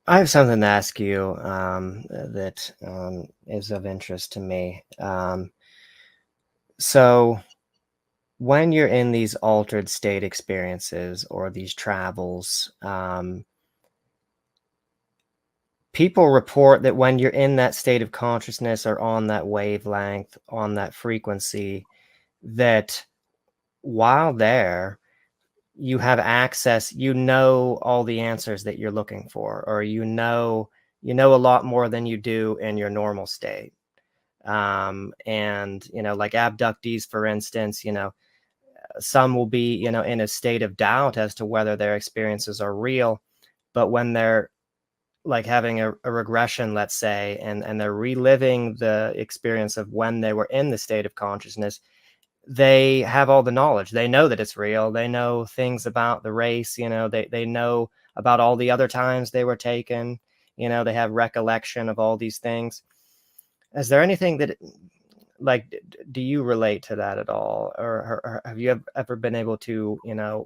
I have something to ask you that is of interest to me. So when you're in these altered state experiences or these travels, people report that when you're in that state of consciousness or on that wavelength, on that frequency, that while there, you have access, you know all the answers that you're looking for, or you know a lot more than you do in your normal state. And like abductees, for instance, some will be in a state of doubt as to whether their experiences are real, but when they're like having a regression, let's say, and they're reliving the experience of when they were in the state of consciousness, they have all the knowledge. They know that it's real. They know things about the race, they know about all the other times they were taken, they have recollection of all these things. Is there anything that, like, do you relate to that at all? Or have you ever been able to,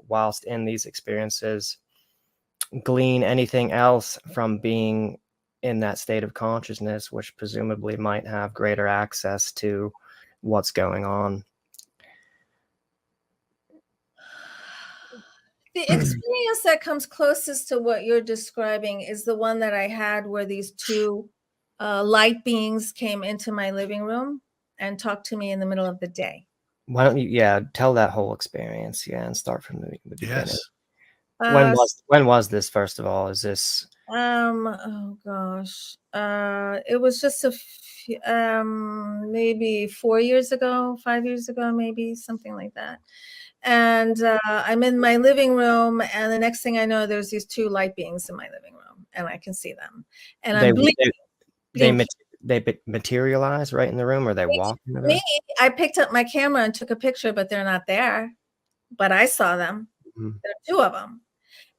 whilst in these experiences, glean anything else from being in that state of consciousness, which presumably might have greater access to what's going on? The experience that comes closest to what you're describing is the one that I had where these two light beings came into my living room and talked to me in the middle of the day. Why don't you, tell that whole experience, and start from the beginning. Yes. When was this, first of all? Is this? Oh gosh, it was just maybe 4 years ago, 5 years ago, maybe something like that. And I'm in my living room, and the next thing I know, there's these two light beings in my living room, and I can see them. And I'm blinking. They materialize right in the room, or they walk in the room? I picked up my camera and took a picture, but they're not there. But I saw them. Mhm. There are two of them.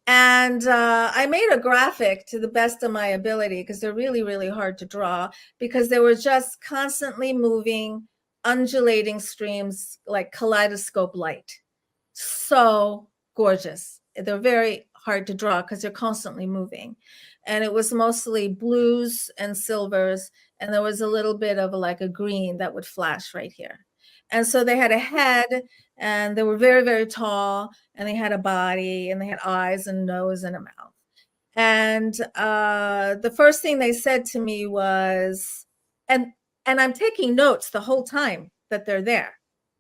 And I made a graphic to the best of my ability because they're really, really hard to draw, because they were just constantly moving, undulating streams like kaleidoscope light. So gorgeous. They're very hard to draw because they're constantly moving. And it was mostly blues and silvers. And there was a little bit of like a green that would flash right here. And so they had a head, and they were very, very tall, and they had a body, and they had eyes and nose and a mouth. And the first thing they said to me was, and I'm taking notes the whole time that they're there.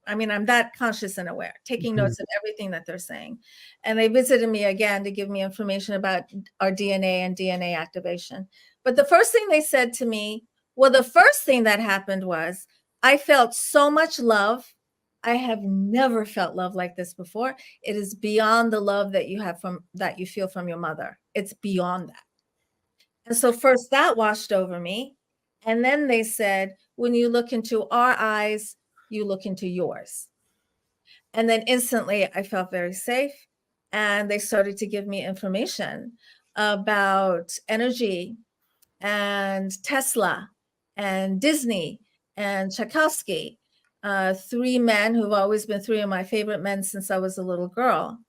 I mean, I'm that conscious and aware, taking notes of everything that they're saying. And they visited me again to give me information about our DNA and DNA activation. But the first thing they said to me, well, the first thing that happened was I felt so much love. I have never felt love like this before. It is beyond the love that you feel from your mother. It's beyond that. And so first that washed over me. And then they said, when you look into our eyes, you look into yours. And then instantly I felt very safe. And they started to give me information about energy and Tesla and Disney and Tchaikovsky, three men who've always been three of my favorite men since I was a little girl.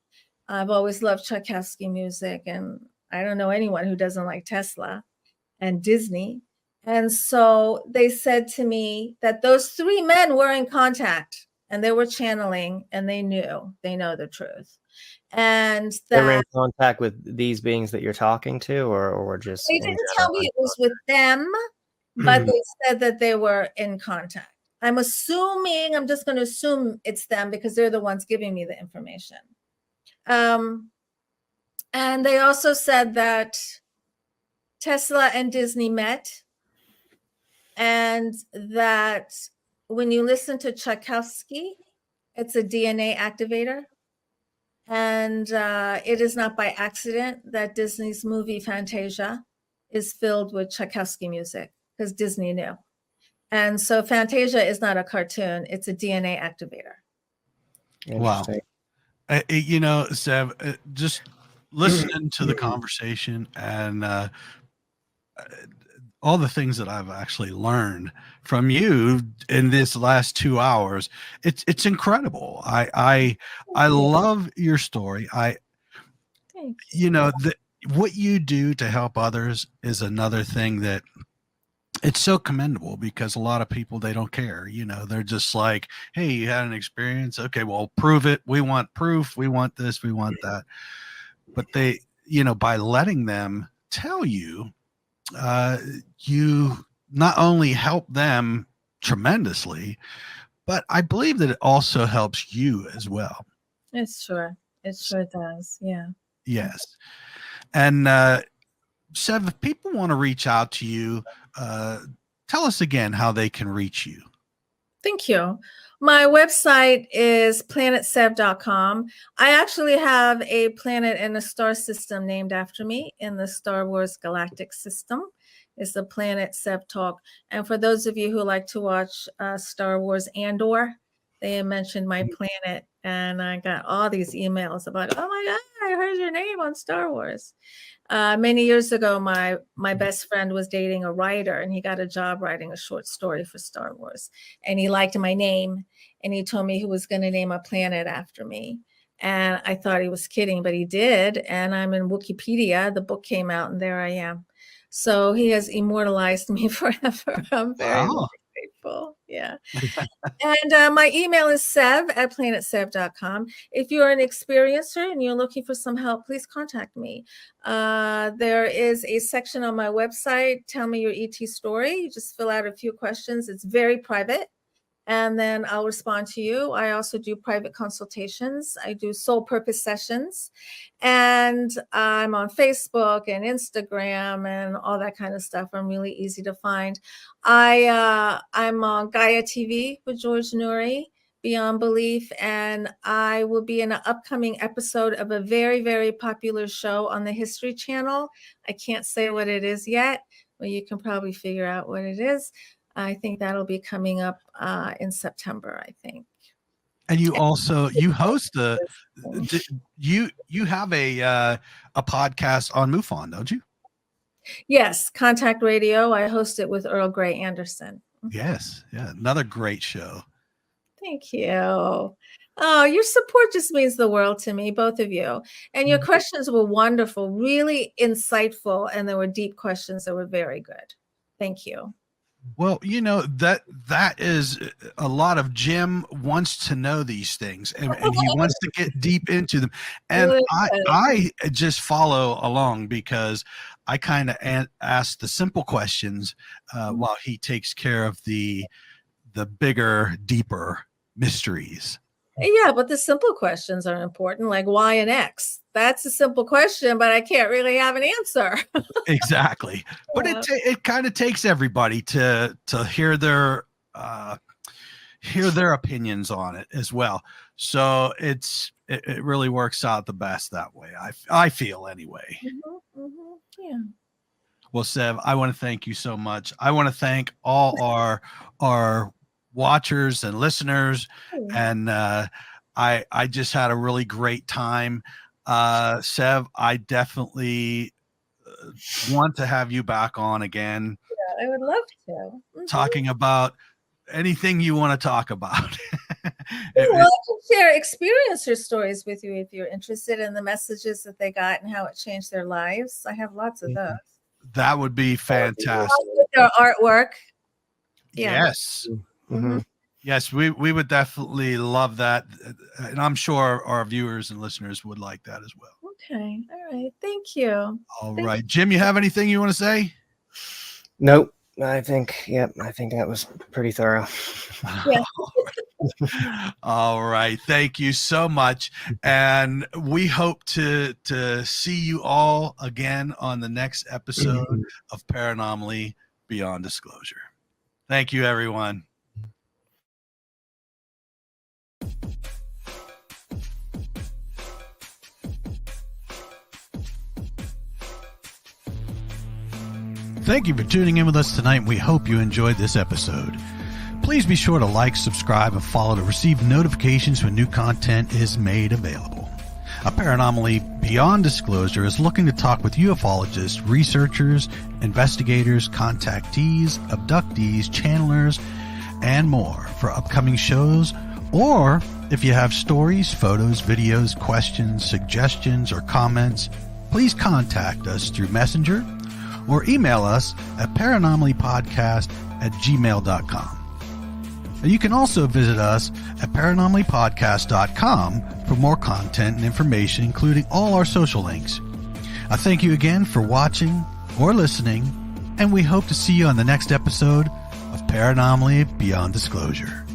I've always loved Tchaikovsky music, and I don't know anyone who doesn't like Tesla and Disney. And so they said to me that those three men were in contact, and they were channeling, and they know the truth. And They were that in contact with these beings that you're talking to, or just they in didn't general? tell me it was with them, but they said that they were in contact. I'm just going to assume it's them because they're the ones giving me the information. And they also said that Tesla and Disney met, and that when you listen to Tchaikovsky, it's a DNA activator. And it is not by accident that Disney's movie Fantasia is filled with Tchaikovsky music, because Disney knew. And so Fantasia is not a cartoon, it's a DNA activator. Wow. You know, Sev, just listening to the conversation and all the things that I've actually learned from you in this last 2 hours, it's incredible. I love your story. Thanks. You know, what you do to help others is another thing that it's so commendable, because a lot of people, they don't care. You know, they're just like, hey, you had an experience. Okay, well, prove it. We want proof. We want this. We want that. But they, you know, by letting them tell you, you not only help them tremendously, but I believe that it also helps you as well. It sure does. Yeah. Yes. And Sev, if people want to reach out to you, tell us again how they can reach you. Thank you. My website is planetsev.com. I actually have a planet and a star system named after me in the Star Wars galactic system. It's the planet Sev Tok. And for those of you who like to watch Star Wars Andor, they mentioned my planet, and I got all these emails about, oh my God, I heard your name on Star Wars. Many years ago, my best friend was dating a writer, and he got a job writing a short story for Star Wars. And he liked my name, and he told me he was going to name a planet after me. And I thought he was kidding, but he did. And I'm in Wikipedia. The book came out, and there I am. So he has immortalized me forever. I'm very grateful. Yeah. And my email is sev@planetsev.com. If you're an experiencer and you're looking for some help, please contact me. There is a section on my website, Tell Me Your ET Story. You just fill out a few questions. It's very private, and then I'll respond to you. I also do private consultations. I do soul purpose sessions, and I'm on Facebook and Instagram and all that kind of stuff. I'm really easy to find. I'm on Gaia TV with George Nuri, Beyond Belief, and I will be in an upcoming episode of a very, very popular show on the History Channel. I can't say what it is yet, but you can probably figure out what it is. I think that'll be coming up in September, I think. And you also, you host you have a podcast on MUFON, don't you? Yes, Contact Radio. I host it with Earl Grey Anderson. Yes. Yeah. Another great show. Thank you. Oh, your support just means the world to me, both of you. And your questions were wonderful, really insightful, and there were deep questions that were very good. Thank you. Well, you know, that is a lot of Jim wants to know these things, and he wants to get deep into them. And I just follow along because I kind of ask the simple questions while he takes care of the bigger, deeper mysteries. Yeah, but the simple questions are important, like why and X. That's a simple question, but I can't really have an answer. Exactly. But it kind of takes everybody to hear their opinions on it as well. So it really works out the best that way. I feel anyway. Yeah. Well, Sev, I want to thank you so much. I want to thank all our watchers and listeners, and I just had a really great time. Sev, I definitely want to have you back on again. Yeah, I would love to. Talking about anything you want to talk about. Well, I can share experiencer stories with you if you're interested in the messages that they got and how it changed their lives. I have lots of those. That would be fantastic. Their artwork. Yeah. Yes. Yes, we would definitely love that. And I'm sure our viewers and listeners would like that as well. Okay. All right. Thank you. All right. Jim, you have anything you want to say? Nope. I think that was pretty thorough. Yeah. All right. Thank you so much. And we hope to see you all again on the next episode of Paranomaly Beyond Disclosure. Thank you, everyone. Thank you for tuning in with us tonight. We hope you enjoyed this episode. Please be sure to like, subscribe, and follow to receive notifications when new content is made available. A Paranomaly Beyond Disclosure is looking to talk with ufologists, researchers, investigators, contactees, abductees, channelers, and more for upcoming shows. Or if you have stories, photos, videos, questions, suggestions, or comments, please contact us through Messenger or email us at paranomalypodcast@gmail.com. You can also visit us at paranomalypodcast.com for more content and information, including all our social links. I thank you again for watching or listening, and we hope to see you on the next episode of Paranomaly Beyond Disclosure.